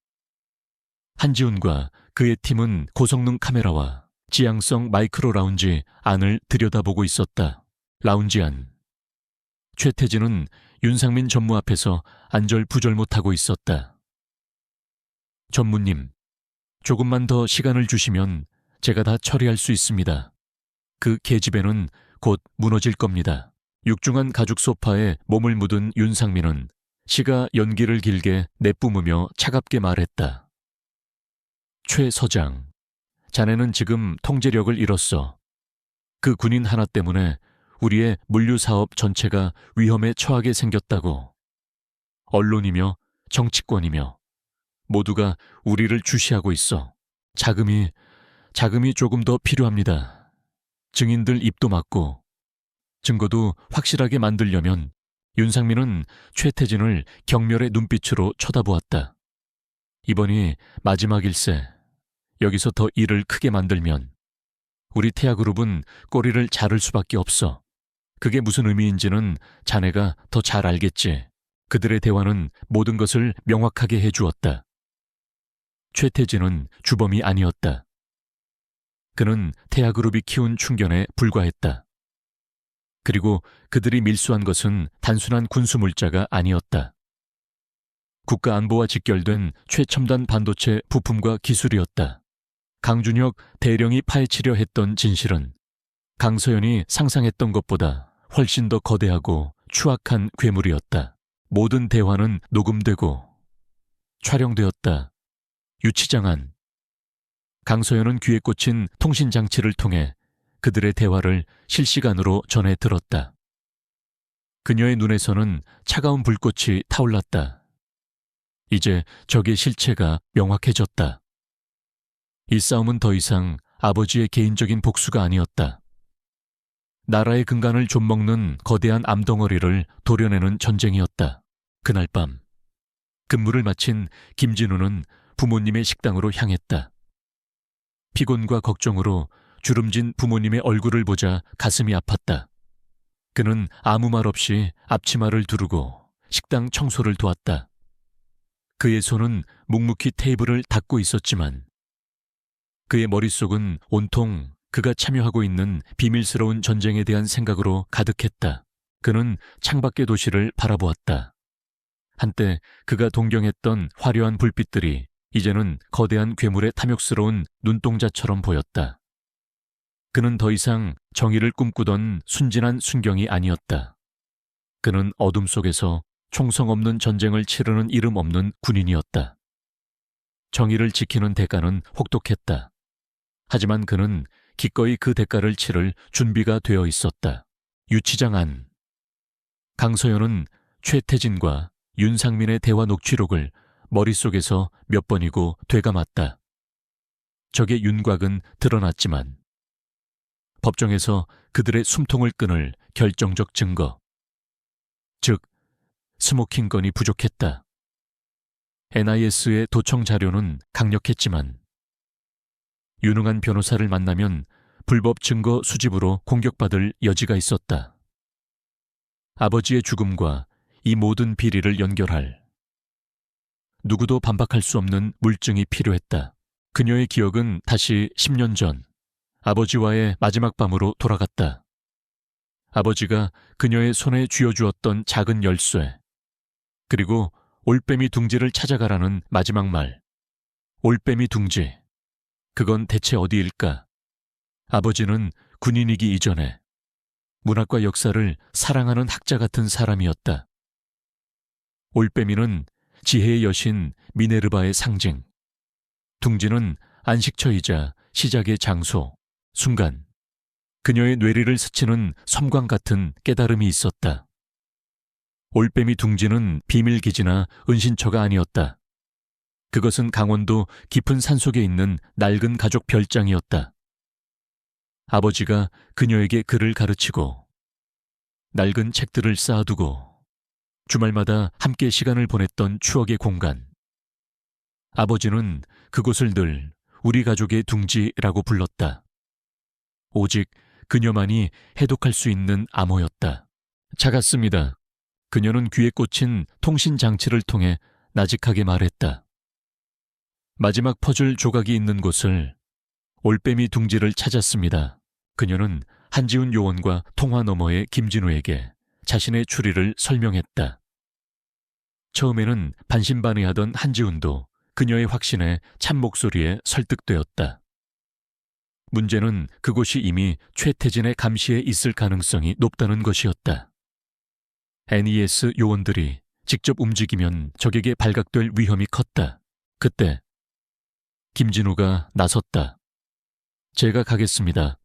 한지훈과 그의 팀은 고성능 카메라와 지향성 마이크로 라운지 안을 들여다보고 있었다. 라운지 안. 최태진은 윤상민 전무 앞에서 안절부절 못하고 있었다. 전무님, 조금만 더 시간을 주시면 제가 다 처리할 수 있습니다. 그 계집애는 곧 무너질 겁니다. 육중한 가죽 소파에 몸을 묻은 윤상민은 시가 연기를 길게 내뿜으며 차갑게 말했다. 최 서장, 자네는 지금 통제력을 잃었어. 그 군인 하나 때문에 우리의 물류사업 전체가 위험에 처하게 생겼다고. 언론이며 정치권이며 모두가 우리를 주시하고 있어. 자금이 조금 더 필요합니다. 증인들 입도 막고 증거도 확실하게 만들려면. 윤상민은 최태진을 경멸의 눈빛으로 쳐다보았다. 이번이 마지막일세. 여기서 더 일을 크게 만들면 우리 태아그룹은 꼬리를 자를 수밖에 없어. 그게 무슨 의미인지는 자네가 더 잘 알겠지. 그들의 대화는 모든 것을 명확하게 해주었다. 최태진은 주범이 아니었다. 그는 태아그룹이 키운 충견에 불과했다. 그리고 그들이 밀수한 것은 단순한 군수물자가 아니었다. 국가안보와 직결된 최첨단 반도체 부품과 기술이었다. 강준혁 대령이 파헤치려 했던 진실은 강서연이 상상했던 것보다 훨씬 더 거대하고 추악한 괴물이었다. 모든 대화는 녹음되고 촬영되었다. 유치장 안. 강서연은 귀에 꽂힌 통신장치를 통해 그들의 대화를 실시간으로 전해 들었다. 그녀의 눈에서는 차가운 불꽃이 타올랐다. 이제 적의 실체가 명확해졌다. 이 싸움은 더 이상 아버지의 개인적인 복수가 아니었다. 나라의 근간을 좀먹는 거대한 암덩어리를 도려내는 전쟁이었다. 그날 밤 근무를 마친 김진우는 부모님의 식당으로 향했다. 피곤과 걱정으로 주름진 부모님의 얼굴을 보자 가슴이 아팠다. 그는 아무 말 없이 앞치마를 두르고 식당 청소를 도왔다. 그의 손은 묵묵히 테이블을 닦고 있었지만 그의 머릿속은 온통 그가 참여하고 있는 비밀스러운 전쟁에 대한 생각으로 가득했다. 그는 창밖의 도시를 바라보았다. 한때 그가 동경했던 화려한 불빛들이 이제는 거대한 괴물의 탐욕스러운 눈동자처럼 보였다. 그는 더 이상 정의를 꿈꾸던 순진한 순경이 아니었다. 그는 어둠 속에서 총성 없는 전쟁을 치르는 이름 없는 군인이었다. 정의를 지키는 대가는 혹독했다. 하지만 그는 기꺼이 그 대가를 치를 준비가 되어 있었다. 유치장 안. 강서연은 최태진과 윤상민의 대화 녹취록을 머릿속에서 몇 번이고 되감았다. 적의 윤곽은 드러났지만 법정에서 그들의 숨통을 끊을 결정적 증거, 즉 스모킹 건이 부족했다. NIS의 도청 자료는 강력했지만 유능한 변호사를 만나면 불법 증거 수집으로 공격받을 여지가 있었다. 아버지의 죽음과 이 모든 비리를 연결할 누구도 반박할 수 없는 물증이 필요했다. 그녀의 기억은 다시 10년 전 아버지와의 마지막 밤으로 돌아갔다. 아버지가 그녀의 손에 쥐어주었던 작은 열쇠, 그리고 올빼미 둥지를 찾아가라는 마지막 말. 올빼미 둥지. 그건 대체 어디일까? 아버지는 군인이기 이전에 문학과 역사를 사랑하는 학자 같은 사람이었다. 올빼미는 지혜의 여신 미네르바의 상징. 둥지는 안식처이자 시작의 장소. 순간 그녀의 뇌리를 스치는 섬광 같은 깨달음이 있었다. 올빼미 둥지는 비밀기지나 은신처가 아니었다. 그것은 강원도 깊은 산속에 있는 낡은 가족 별장이었다. 아버지가 그녀에게 글을 가르치고 낡은 책들을 쌓아두고 주말마다 함께 시간을 보냈던 추억의 공간. 아버지는 그곳을 늘 우리 가족의 둥지라고 불렀다. 오직 그녀만이 해독할 수 있는 암호였다. 작았습니다. 그녀는 귀에 꽂힌 통신 장치를 통해 나직하게 말했다. 마지막 퍼즐 조각이 있는 곳을 올빼미 둥지를 찾았습니다. 그녀는 한지훈 요원과 통화 너머의 김진우에게 자신의 추리를 설명했다. 처음에는 반신반의하던 한지훈도 그녀의 확신에 참 목소리에 설득되었다. 문제는 그곳이 이미 최태진의 감시에 있을 가능성이 높다는 것이었다. NES 요원들이 직접 움직이면 적에게 발각될 위험이 컸다. 그때 김진우가 나섰다. 제가 가겠습니다.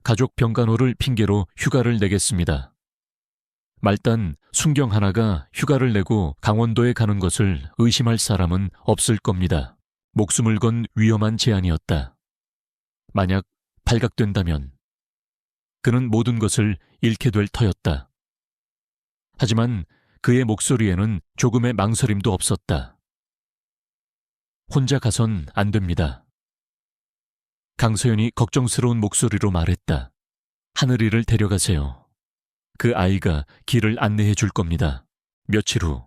가족 병간호를 핑계로 휴가를 내겠습니다. 말단 순경 하나가 휴가를 내고 강원도에 가는 것을 의심할 사람은 없을 겁니다. 목숨을 건 위험한 제안이었다. 만약 발각된다면 그는 모든 것을 잃게 될 터였다. 하지만 그의 목소리에는 조금의 망설임도 없었다. 혼자 가선 안 됩니다. 강서연이 걱정스러운 목소리로 말했다. 하늘이를 데려가세요. 그 아이가 길을 안내해 줄 겁니다. 며칠 후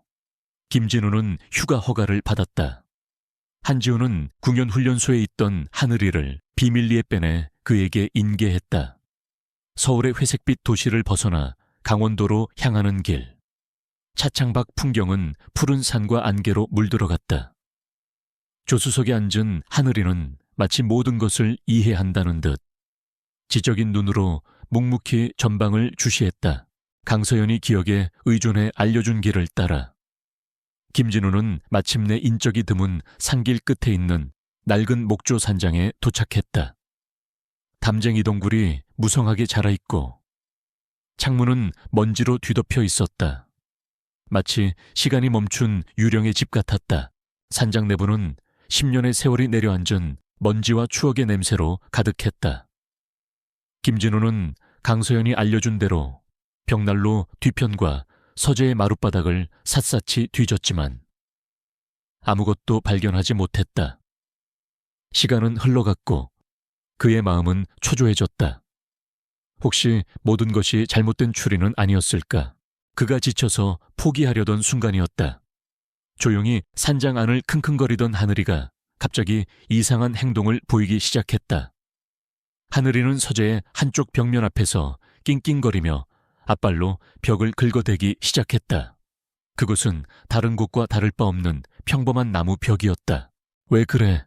김진우는 휴가 허가를 받았다. 한지우는 궁연훈련소에 있던 하늘이를 비밀리에 빼내 그에게 인계했다. 서울의 회색빛 도시를 벗어나 강원도로 향하는 길. 차창밖 풍경은 푸른 산과 안개로 물들어갔다. 조수석에 앉은 하늘이는 마치 모든 것을 이해한다는 듯 지적인 눈으로 묵묵히 전방을 주시했다. 강서연이 기억에 의존해 알려준 길을 따라 김진우는 마침내 인적이 드문 산길 끝에 있는 낡은 목조 산장에 도착했다. 담쟁이 동굴이 무성하게 자라있고 창문은 먼지로 뒤덮여 있었다. 마치 시간이 멈춘 유령의 집 같았다. 산장 내부는 10년의 세월이 내려앉은 먼지와 추억의 냄새로 가득했다. 김진우는 강서연이 알려준 대로 벽난로 뒤편과 서재의 마룻바닥을 샅샅이 뒤졌지만 아무것도 발견하지 못했다. 시간은 흘러갔고 그의 마음은 초조해졌다. 혹시 모든 것이 잘못된 추리는 아니었을까? 그가 지쳐서 포기하려던 순간이었다. 조용히 산장 안을 킁킁거리던 하늘이가 갑자기 이상한 행동을 보이기 시작했다. 하늘이는 서재의 한쪽 벽면 앞에서 낑낑거리며 앞발로 벽을 긁어대기 시작했다. 그곳은 다른 곳과 다를 바 없는 평범한 나무 벽이었다. 왜 그래?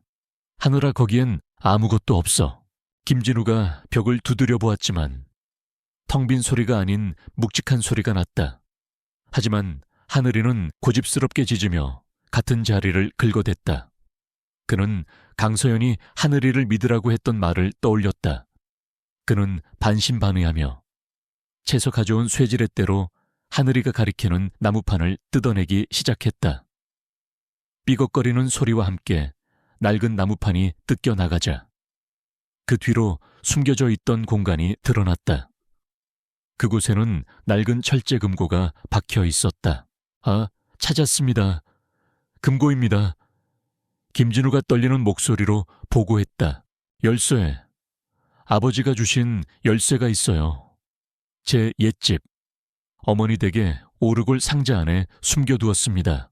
하늘아, 거기엔 아무것도 없어. 김진우가 벽을 두드려 보았지만 텅 빈 소리가 아닌 묵직한 소리가 났다. 하지만 하늘이는 고집스럽게 짖으며 같은 자리를 긁어댔다. 그는 강서연이 하늘이를 믿으라고 했던 말을 떠올렸다. 그는 반신반의하며 채소 가져온 쇠지렛대로 하늘이가 가리키는 나무판을 뜯어내기 시작했다. 삐걱거리는 소리와 함께 낡은 나무판이 뜯겨 나가자 그 뒤로 숨겨져 있던 공간이 드러났다. 그곳에는 낡은 철제 금고가 박혀 있었다. 아, 찾았습니다. 금고입니다. 김진우가 떨리는 목소리로 보고했다. 열쇠. 아버지가 주신 열쇠가 있어요. 제 옛집. 어머니 댁에 오르골 상자 안에 숨겨두었습니다.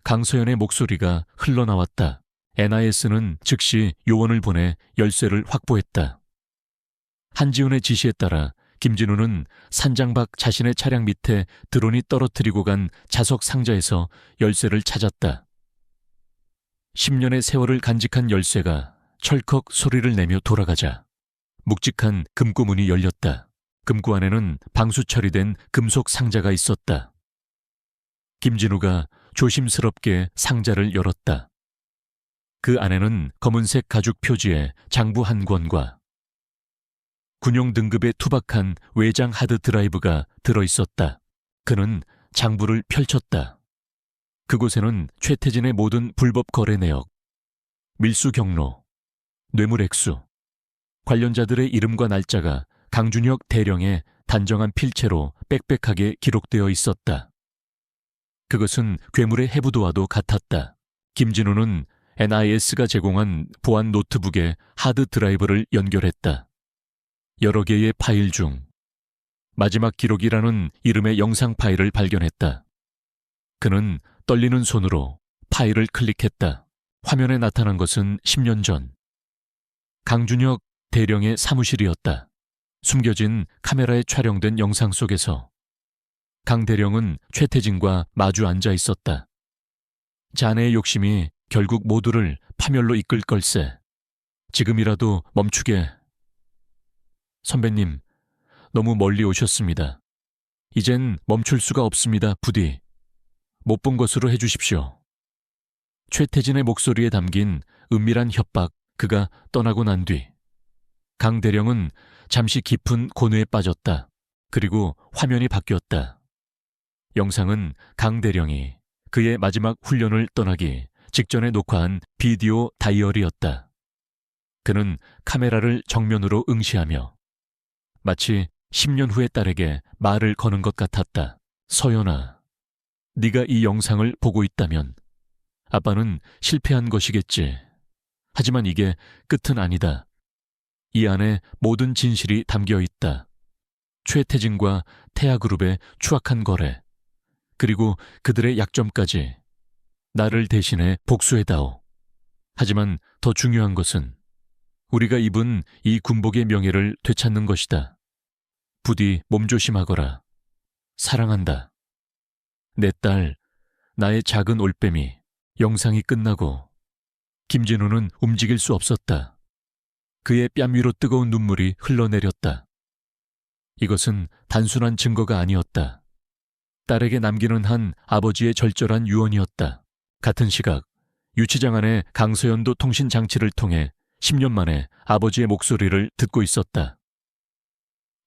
강서연의 목소리가 흘러나왔다. NIS는 즉시 요원을 보내 열쇠를 확보했다. 한지훈의 지시에 따라 김진우는 산장 밖 자신의 차량 밑에 드론이 떨어뜨리고 간 자석 상자에서 열쇠를 찾았다. 10년의 세월을 간직한 열쇠가 철컥 소리를 내며 돌아가자 묵직한 금고문이 열렸다. 금고 안에는 방수 처리된 금속 상자가 있었다. 김진우가 조심스럽게 상자를 열었다. 그 안에는 검은색 가죽 표지의 장부 한 권과 군용 등급의 투박한 외장 하드 드라이브가 들어있었다. 그는 장부를 펼쳤다. 그곳에는 최태진의 모든 불법 거래 내역, 밀수 경로, 뇌물 액수, 관련자들의 이름과 날짜가 강준혁 대령의 단정한 필체로 빽빽하게 기록되어 있었다. 그것은 괴물의 해부도와도 같았다. 김진우는 NIS가 제공한 보안 노트북에 하드 드라이브를 연결했다. 여러 개의 파일 중 마지막 기록이라는 이름의 영상 파일을 발견했다. 그는 떨리는 손으로 파일을 클릭했다. 화면에 나타난 것은 10년 전. 강준혁 대령의 사무실이었다. 숨겨진 카메라에 촬영된 영상 속에서 강 대령은 최태진과 마주 앉아 있었다. 자네의 욕심이 결국 모두를 파멸로 이끌 걸세. 지금이라도 멈추게. 선배님, 너무 멀리 오셨습니다. 이젠 멈출 수가 없습니다, 부디. 못 본 것으로 해주십시오. 최태진의 목소리에 담긴 은밀한 협박, 그가 떠나고 난 뒤 강 대령은 잠시 깊은 고뇌에 빠졌다. 그리고 화면이 바뀌었다. 영상은 강 대령이 그의 마지막 훈련을 떠나기 직전에 녹화한 비디오 다이어리였다. 그는 카메라를 정면으로 응시하며 마치 10년 후의 딸에게 말을 거는 것 같았다. 서연아, 네가 이 영상을 보고 있다면 아빠는 실패한 것이겠지. 하지만 이게 끝은 아니다. 이 안에 모든 진실이 담겨 있다. 최태진과 태아그룹의 추악한 거래, 그리고 그들의 약점까지 나를 대신해 복수해다오. 하지만 더 중요한 것은 우리가 입은 이 군복의 명예를 되찾는 것이다. 부디 몸조심하거라. 사랑한다. 내 딸, 나의 작은 올빼미. 영상이 끝나고 김진우는 움직일 수 없었다. 그의 뺨 위로 뜨거운 눈물이 흘러내렸다. 이것은 단순한 증거가 아니었다. 딸에게 남기는 한 아버지의 절절한 유언이었다. 같은 시각 유치장 안에 강서연도 통신장치를 통해 10년 만에 아버지의 목소리를 듣고 있었다.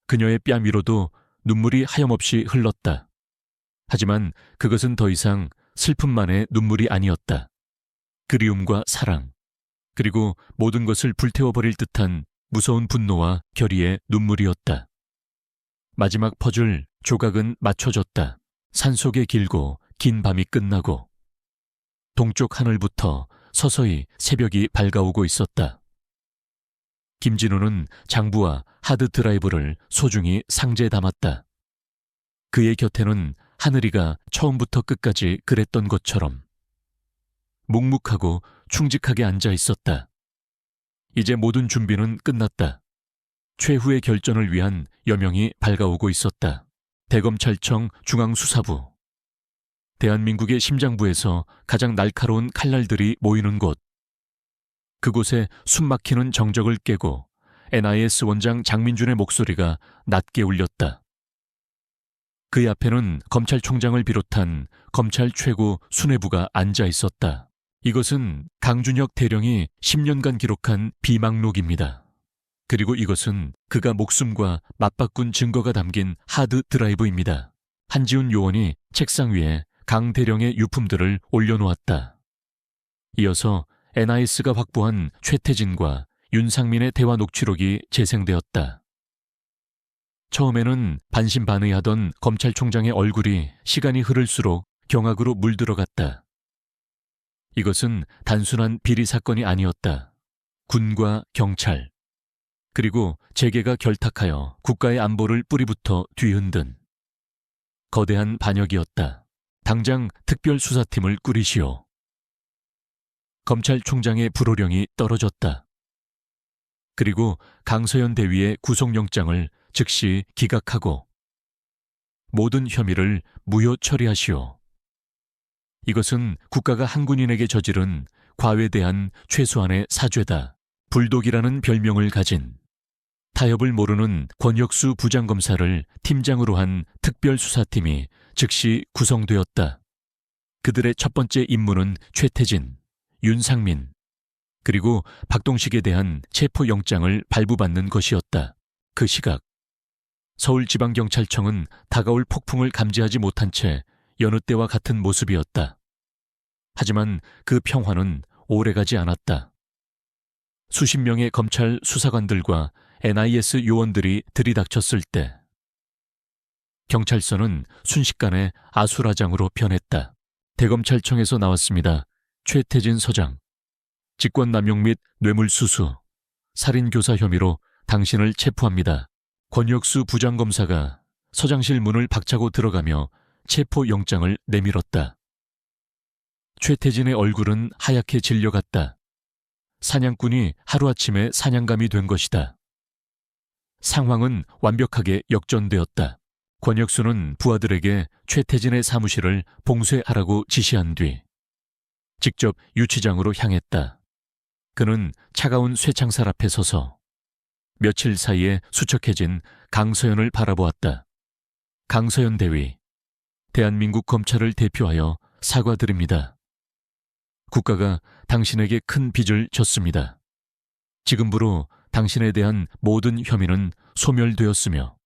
그녀의 뺨 위로도 눈물이 하염없이 흘렀다. 하지만 그것은 더 이상 슬픔만의 눈물이 아니었다. 그리움과 사랑, 그리고 모든 것을 불태워버릴 듯한 무서운 분노와 결의의 눈물이었다. 마지막 퍼즐 조각은 맞춰졌다. 산속의 길고 긴 밤이 끝나고 동쪽 하늘부터 서서히 새벽이 밝아오고 있었다. 김진우는 장부와 하드 드라이브를 소중히 상자에 담았다. 그의 곁에는 하늘이가 처음부터 끝까지 그랬던 것처럼 묵묵하고 충직하게 앉아 있었다. 이제 모든 준비는 끝났다. 최후의 결전을 위한 여명이 밝아오고 있었다. 대검찰청 중앙수사부. 대한민국의 심장부에서 가장 날카로운 칼날들이 모이는 곳. 그곳에 숨막히는 정적을 깨고 NIS 원장 장민준의 목소리가 낮게 울렸다. 그의 앞에는 검찰총장을 비롯한 검찰 최고 수뇌부가 앉아 있었다. 이것은 강준혁 대령이 10년간 기록한 비망록입니다. 그리고 이것은 그가 목숨과 맞바꾼 증거가 담긴 하드 드라이브입니다. 한지훈 요원이 책상 위에 강 대령의 유품들을 올려놓았다. 이어서 NIS가 확보한 최태진과 윤상민의 대화 녹취록이 재생되었다. 처음에는 반신반의하던 검찰총장의 얼굴이 시간이 흐를수록 경악으로 물들어갔다. 이것은 단순한 비리 사건이 아니었다. 군과 경찰, 그리고 재계가 결탁하여 국가의 안보를 뿌리부터 뒤흔든 거대한 반역이었다. 당장 특별수사팀을 꾸리시오. 검찰총장의 불호령이 떨어졌다. 그리고 강서연 대위의 구속영장을 즉시 기각하고 모든 혐의를 무효 처리하시오. 이것은 국가가 한 군인에게 저지른 과외대한 최소한의 사죄다. 불독이라는 별명을 가진 타협을 모르는 권혁수 부장검사를 팀장으로 한 특별수사팀이 즉시 구성되었다. 그들의 첫 번째 임무는 최태진, 윤상민, 그리고 박동식에 대한 체포영장을 발부받는 것이었다. 그 시각 서울지방경찰청은 다가올 폭풍을 감지하지 못한 채 여느 때와 같은 모습이었다. 하지만 그 평화는 오래가지 않았다. 수십 명의 검찰 수사관들과 NIS 요원들이 들이닥쳤을 때 경찰서는 순식간에 아수라장으로 변했다. 대검찰청에서 나왔습니다. 최태진 서장. 직권남용 및 뇌물수수, 살인교사 혐의로 당신을 체포합니다. 권혁수 부장검사가 서장실 문을 박차고 들어가며 체포영장을 내밀었다. 최태진의 얼굴은 하얗게 질려갔다. 사냥꾼이 하루아침에 사냥감이 된 것이다. 상황은 완벽하게 역전되었다. 권혁수는 부하들에게 최태진의 사무실을 봉쇄하라고 지시한 뒤 직접 유치장으로 향했다. 그는 차가운 쇠창살 앞에 서서 며칠 사이에 수척해진 강서연을 바라보았다. 강서연 대위, 대한민국 검찰을 대표하여 사과드립니다. 국가가 당신에게 큰 빚을 졌습니다. 지금부로 당신에 대한 모든 혐의는 소멸되었으며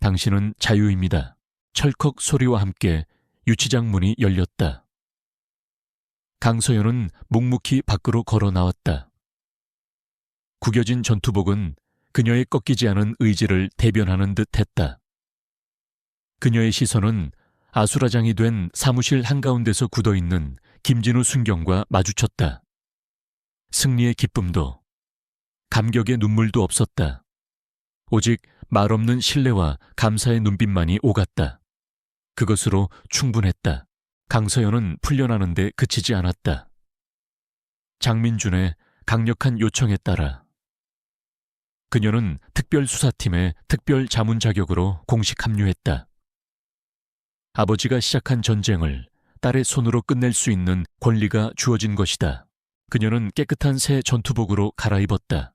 당신은 자유입니다. 철컥 소리와 함께 유치장 문이 열렸다. 강서연은 묵묵히 밖으로 걸어 나왔다. 구겨진 전투복은 그녀의 꺾이지 않은 의지를 대변하는 듯 했다. 그녀의 시선은 아수라장이 된 사무실 한가운데서 굳어있는 김진우 순경과 마주쳤다. 승리의 기쁨도 감격의 눈물도 없었다. 오직 말없는 신뢰와 감사의 눈빛만이 오갔다. 그것으로 충분했다. 강서연은 풀려나는데 그치지 않았다. 장민준의 강력한 요청에 따라 그녀는 특별수사팀의 특별자문 자격으로 공식 합류했다. 아버지가 시작한 전쟁을 딸의 손으로 끝낼 수 있는 권리가 주어진 것이다. 그녀는 깨끗한 새 전투복으로 갈아입었다.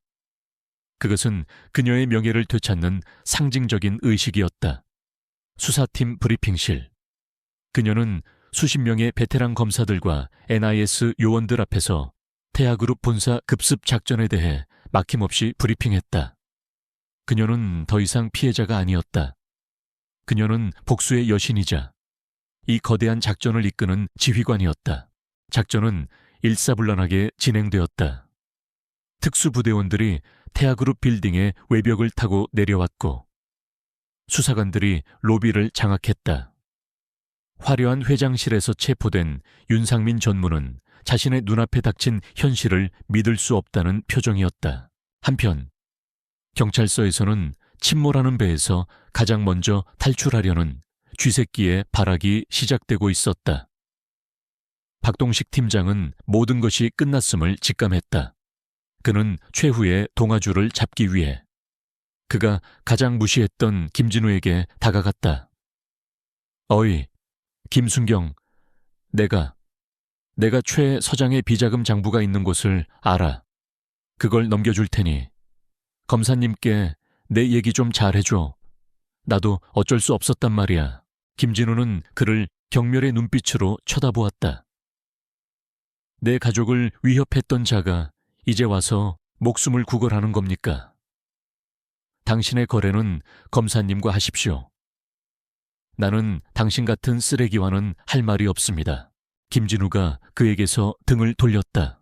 그것은 그녀의 명예를 되찾는 상징적인 의식이었다. 수사팀 브리핑실. 그녀는 수십 명의 베테랑 검사들과 NIS 요원들 앞에서 태아그룹 본사 급습 작전에 대해 막힘없이 브리핑했다. 그녀는 더 이상 피해자가 아니었다. 그녀는 복수의 여신이자 이 거대한 작전을 이끄는 지휘관이었다. 작전은 일사불란하게 진행되었다. 특수부대원들이 태아그룹 빌딩의 외벽을 타고 내려왔고 수사관들이 로비를 장악했다. 화려한 회장실에서 체포된 윤상민 전무는 자신의 눈앞에 닥친 현실을 믿을 수 없다는 표정이었다. 한편 경찰서에서는 침몰하는 배에서 가장 먼저 탈출하려는 쥐새끼의 발악이 시작되고 있었다. 박동식 팀장은 모든 것이 끝났음을 직감했다. 그는 최후의 동아줄을 잡기 위해 그가 가장 무시했던 김진우에게 다가갔다. 어이, 김순경, 내가 최 서장의 비자금 장부가 있는 곳을 알아. 그걸 넘겨줄 테니 검사님께 내 얘기 좀 잘해줘. 나도 어쩔 수 없었단 말이야. 김진우는 그를 경멸의 눈빛으로 쳐다보았다. 내 가족을 위협했던 자가 이제 와서 목숨을 구걸하는 겁니까? 당신의 거래는 검사님과 하십시오. 나는 당신 같은 쓰레기와는 할 말이 없습니다. 김진우가 그에게서 등을 돌렸다.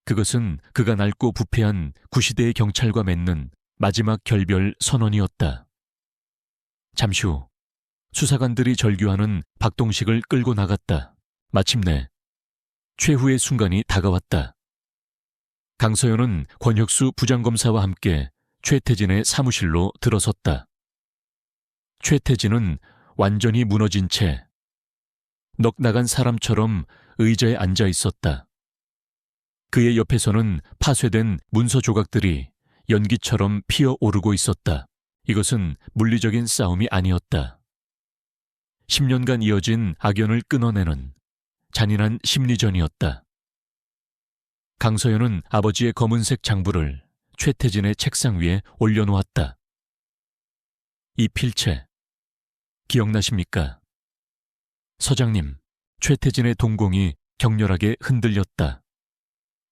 그것은 그가 낡고 부패한 구시대의 경찰과 맺는 마지막 결별 선언이었다. 잠시 후 수사관들이 절규하는 박동식을 끌고 나갔다. 마침내 최후의 순간이 다가왔다. 강서연은 권혁수 부장검사와 함께 최태진의 사무실로 들어섰다. 최태진은 완전히 무너진 채 넋 나간 사람처럼 의자에 앉아 있었다. 그의 옆에서는 파쇄된 문서 조각들이 연기처럼 피어오르고 있었다. 이것은 물리적인 싸움이 아니었다. 10년간 이어진 악연을 끊어내는 잔인한 심리전이었다. 강서연은 아버지의 검은색 장부를 최태진의 책상 위에 올려놓았다. 이 필체, 기억나십니까? 서장님, 최태진의 동공이 격렬하게 흔들렸다.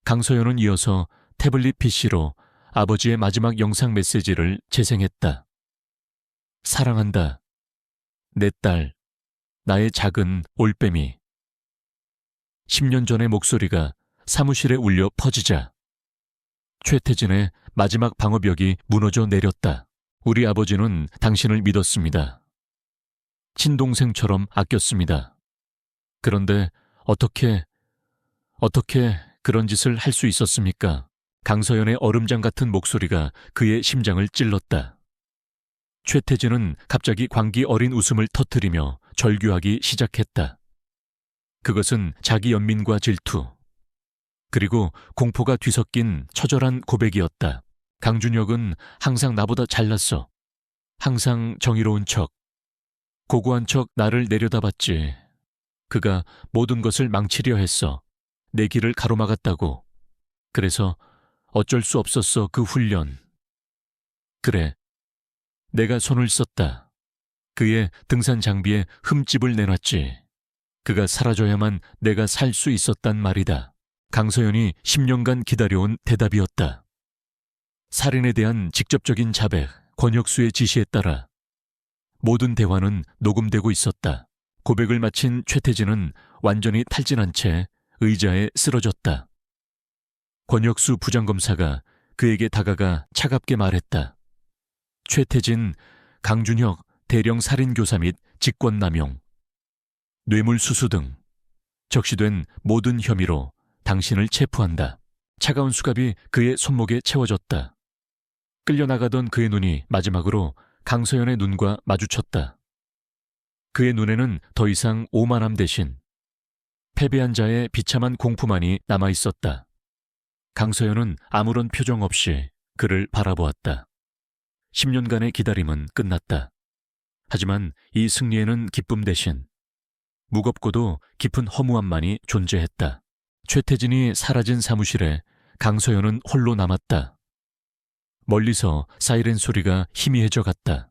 강서연은 이어서 태블릿 PC로 아버지의 마지막 영상 메시지를 재생했다. 사랑한다. 내 딸, 나의 작은 올빼미. 10년 전의 목소리가 사무실에 울려 퍼지자 최태진의 마지막 방어벽이 무너져 내렸다. 우리 아버지는 당신을 믿었습니다. 친동생처럼 아꼈습니다. 그런데 어떻게 그런 짓을 할 수 있었습니까? 강서연의 얼음장 같은 목소리가 그의 심장을 찔렀다. 최태진은 갑자기 광기 어린 웃음을 터뜨리며 절규하기 시작했다. 그것은 자기 연민과 질투, 그리고 공포가 뒤섞인 처절한 고백이었다. 강준혁은 항상 나보다 잘났어. 항상 정의로운 척, 고고한 척 나를 내려다봤지. 그가 모든 것을 망치려 했어. 내 길을 가로막았다고. 그래서 어쩔 수 없었어, 그 훈련. 그래, 내가 손을 썼다. 그의 등산 장비에 흠집을 내놨지. 그가 사라져야만 내가 살 수 있었단 말이다. 강서연이 10년간 기다려온 대답이었다. 살인에 대한 직접적인 자백, 권혁수의 지시에 따라 모든 대화는 녹음되고 있었다. 고백을 마친 최태진은 완전히 탈진한 채 의자에 쓰러졌다. 권혁수 부장검사가 그에게 다가가 차갑게 말했다. 최태진, 강준혁 대령 살인교사 및 직권남용, 뇌물수수 등 적시된 모든 혐의로 당신을 체포한다. 차가운 수갑이 그의 손목에 채워졌다. 끌려나가던 그의 눈이 마지막으로 강서연의 눈과 마주쳤다. 그의 눈에는 더 이상 오만함 대신 패배한 자의 비참한 공포만이 남아있었다. 강서연은 아무런 표정 없이 그를 바라보았다. 10년간의 기다림은 끝났다. 하지만 이 승리에는 기쁨 대신 무겁고도 깊은 허무함만이 존재했다. 최태진이 사라진 사무실에 강서연은 홀로 남았다. 멀리서 사이렌 소리가 희미해져 갔다.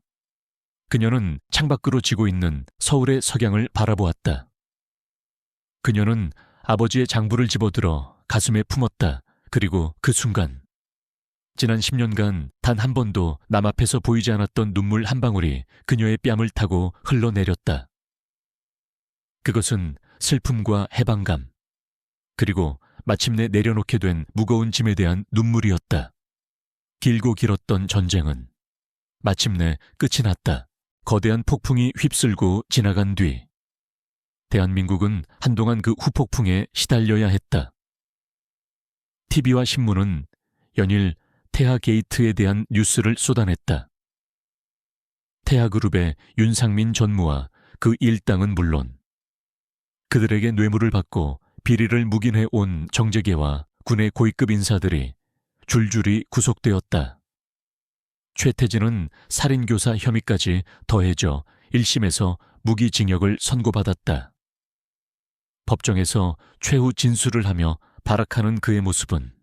그녀는 창밖으로 지고 있는 서울의 석양을 바라보았다. 그녀는 아버지의 장부를 집어들어 가슴에 품었다. 그리고 그 순간 지난 10년간 단 한 번도 남 앞에서 보이지 않았던 눈물 한 방울이 그녀의 뺨을 타고 흘러내렸다. 그것은 슬픔과 해방감, 그리고 마침내 내려놓게 된 무거운 짐에 대한 눈물이었다. 길고 길었던 전쟁은 마침내 끝이 났다. 거대한 폭풍이 휩쓸고 지나간 뒤 대한민국은 한동안 그 후폭풍에 시달려야 했다. TV와 신문은 연일 태하 게이트에 대한 뉴스를 쏟아냈다. 태하그룹의 윤상민 전무와 그 일당은 물론 그들에게 뇌물을 받고 비리를 묵인해 온 정재계와 군의 고위급 인사들이 줄줄이 구속되었다. 최태진은 살인교사 혐의까지 더해져 1심에서 무기징역을 선고받았다. 법정에서 최후 진술을 하며 발악하는 그의 모습은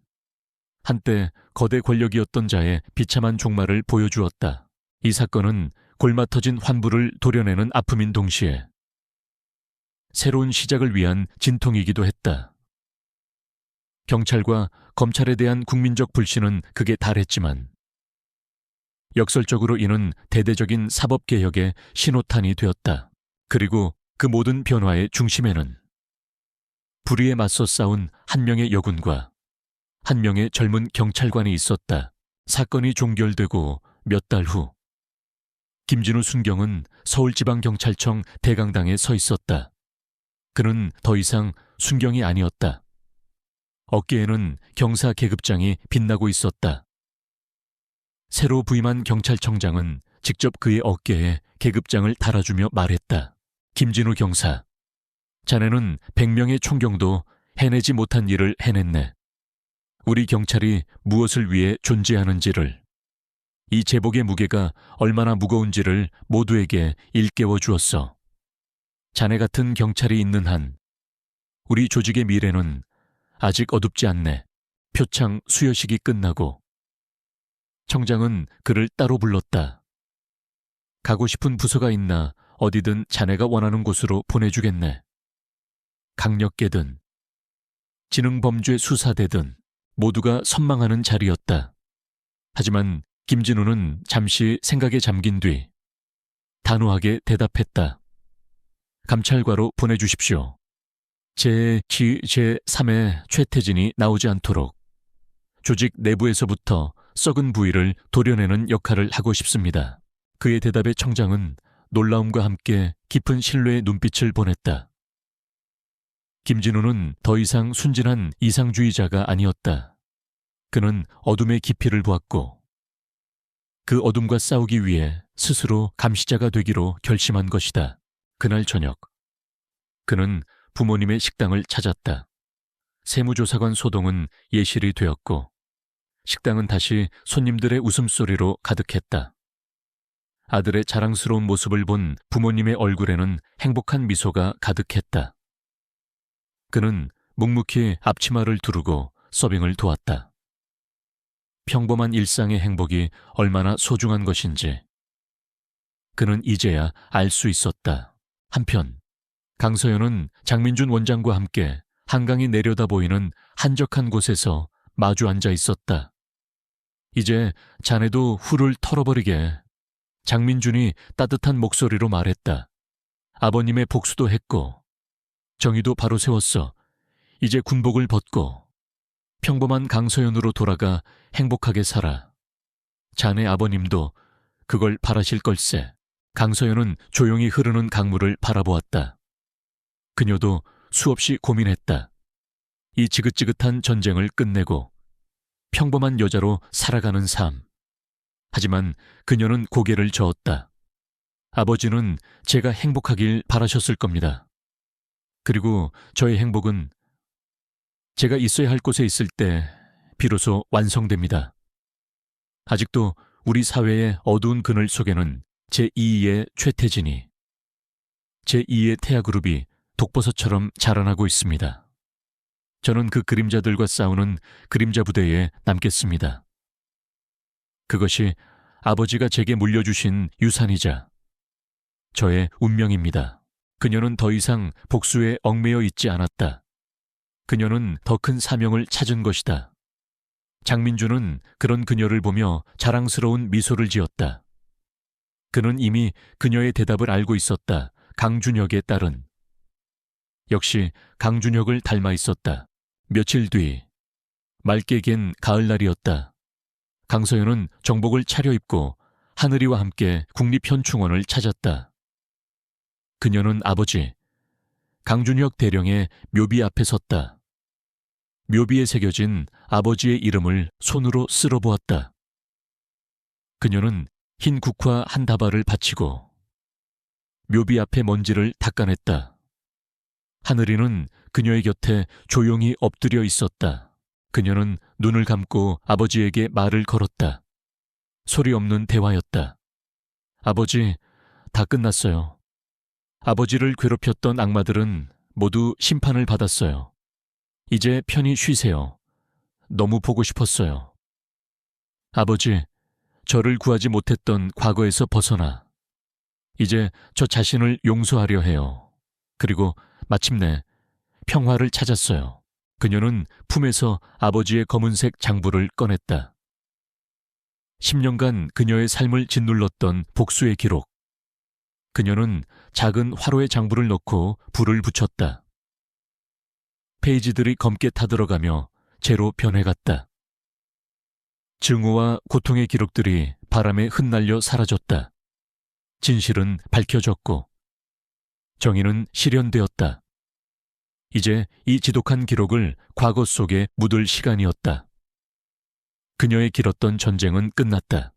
한때 거대 권력이었던 자의 비참한 종말을 보여주었다. 이 사건은 골마 터진 환부를 도려내는 아픔인 동시에 새로운 시작을 위한 진통이기도 했다. 경찰과 검찰에 대한 국민적 불신은 극에 달했지만 역설적으로 이는 대대적인 사법개혁의 신호탄이 되었다. 그리고 그 모든 변화의 중심에는 불의에 맞서 싸운 한 명의 여군과 한 명의 젊은 경찰관이 있었다. 사건이 종결되고 몇 달 후 김진우 순경은 서울지방경찰청 대강당에 서 있었다. 그는 더 이상 순경이 아니었다. 어깨에는 경사 계급장이 빛나고 있었다. 새로 부임한 경찰청장은 직접 그의 어깨에 계급장을 달아주며 말했다. 김진우 경사, 자네는 100명의 총경도 해내지 못한 일을 해냈네. 우리 경찰이 무엇을 위해 존재하는지를, 이 제복의 무게가 얼마나 무거운지를 모두에게 일깨워 주었어. 자네 같은 경찰이 있는 한 우리 조직의 미래는 아직 어둡지 않네. 표창 수여식이 끝나고 청장은 그를 따로 불렀다. 가고 싶은 부서가 있나 어디든 자네가 원하는 곳으로 보내주겠네. 강력계든 지능범죄 수사대든 모두가 선망하는 자리였다. 하지만 김진우는 잠시 생각에 잠긴 뒤 단호하게 대답했다. 감찰과로 보내주십시오. 제3의 최태진이 나오지 않도록 조직 내부에서부터 썩은 부위를 도려내는 역할을 하고 싶습니다. 그의 대답에 청장은 놀라움과 함께 깊은 신뢰의 눈빛을 보냈다. 김진우는 더 이상 순진한 이상주의자가 아니었다. 그는 어둠의 깊이를 보았고 그 어둠과 싸우기 위해 스스로 감시자가 되기로 결심한 것이다. 그날 저녁, 그는 부모님의 식당을 찾았다. 세무조사관 소동은 예실이 되었고 식당은 다시 손님들의 웃음소리로 가득했다. 아들의 자랑스러운 모습을 본 부모님의 얼굴에는 행복한 미소가 가득했다. 그는 묵묵히 앞치마를 두르고 서빙을 도왔다. 평범한 일상의 행복이 얼마나 소중한 것인지 그는 이제야 알 수 있었다. 한편 강서연은 장민준 원장과 함께 한강이 내려다 보이는 한적한 곳에서 마주 앉아 있었다. 이제 자네도 훌을 털어버리게. 장민준이 따뜻한 목소리로 말했다. 아버님의 복수도 했고 정의도 바로 세웠어. 이제 군복을 벗고 평범한 강서연으로 돌아가 행복하게 살아. 자네 아버님도 그걸 바라실 걸세. 강서연은 조용히 흐르는 강물을 바라보았다. 그녀도 수없이 고민했다. 이 지긋지긋한 전쟁을 끝내고 평범한 여자로 살아가는 삶. 하지만 그녀는 고개를 저었다. 아버지는 제가 행복하길 바라셨을 겁니다. 그리고 저의 행복은 제가 있어야 할 곳에 있을 때 비로소 완성됩니다. 아직도 우리 사회의 어두운 그늘 속에는 제2의 최태진이, 제2의 태아그룹이 독버섯처럼 자라나고 있습니다. 저는 그 그림자들과 싸우는 그림자 부대에 남겠습니다. 그것이 아버지가 제게 물려주신 유산이자 저의 운명입니다. 그녀는 더 이상 복수에 얽매여 있지 않았다. 그녀는 더 큰 사명을 찾은 것이다. 장민준은 그런 그녀를 보며 자랑스러운 미소를 지었다. 그는 이미 그녀의 대답을 알고 있었다. 강준혁의 딸은 역시 강준혁을 닮아 있었다. 며칠 뒤 맑게 갠 가을날이었다. 강서연은 정복을 차려입고 하늘이와 함께 국립현충원을 찾았다. 그녀는 아버지 강준혁 대령의 묘비 앞에 섰다. 묘비에 새겨진 아버지의 이름을 손으로 쓸어보았다. 그녀는 흰 국화 한 다발을 바치고 묘비 앞의 먼지를 닦아냈다. 하늘이는 그녀의 곁에 조용히 엎드려 있었다. 그녀는 눈을 감고 아버지에게 말을 걸었다. 소리 없는 대화였다. 아버지, 다 끝났어요. 아버지를 괴롭혔던 악마들은 모두 심판을 받았어요. 이제 편히 쉬세요. 너무 보고 싶었어요. 아버지, 저를 구하지 못했던 과거에서 벗어나 이제 저 자신을 용서하려 해요. 그리고 마침내 평화를 찾았어요. 그녀는 품에서 아버지의 검은색 장부를 꺼냈다. 10년간 그녀의 삶을 짓눌렀던 복수의 기록. 그녀는 작은 화로에 장부를 넣고 불을 붙였다. 페이지들이 검게 타들어가며 재로 변해갔다. 증오와 고통의 기록들이 바람에 흩날려 사라졌다. 진실은 밝혀졌고 정의는 실현되었다. 이제 이 지독한 기록을 과거 속에 묻을 시간이었다. 그녀의 길었던 전쟁은 끝났다.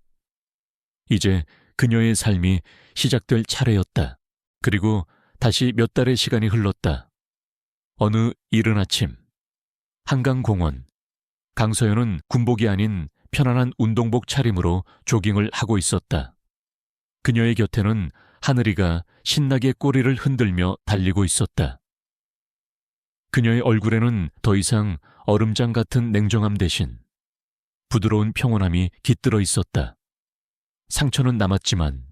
이제 그녀의 삶이 시작될 차례였다. 그리고 다시 몇 달의 시간이 흘렀다. 어느 이른 아침, 한강공원, 강서연은 군복이 아닌 편안한 운동복 차림으로 조깅을 하고 있었다. 그녀의 곁에는 하늘이가 신나게 꼬리를 흔들며 달리고 있었다. 그녀의 얼굴에는 더 이상 얼음장 같은 냉정함 대신 부드러운 평온함이 깃들어 있었다. 상처는 남았지만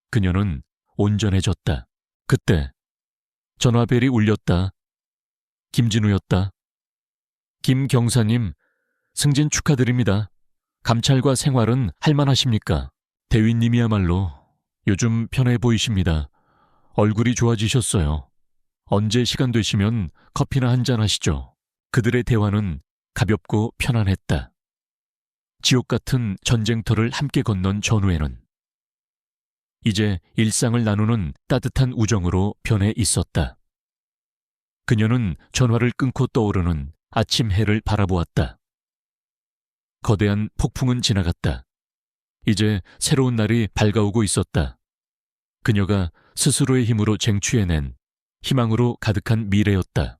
그녀는 온전해졌다. 그때 전화벨이 울렸다. 김진우였다. 김 경사님, 승진 축하드립니다. 감찰과 생활은 할만하십니까? 대위님이야말로 요즘 편해 보이십니다. 얼굴이 좋아지셨어요. 언제 시간 되시면 커피나 한잔 하시죠. 그들의 대화는 가볍고 편안했다. 지옥 같은 전쟁터를 함께 건넌 전후에는 이제 일상을 나누는 따뜻한 우정으로 변해 있었다. 그녀는 전화를 끊고 떠오르는 아침 해를 바라보았다. 거대한 폭풍은 지나갔다. 이제 새로운 날이 밝아오고 있었다. 그녀가 스스로의 힘으로 쟁취해낸 희망으로 가득한 미래였다.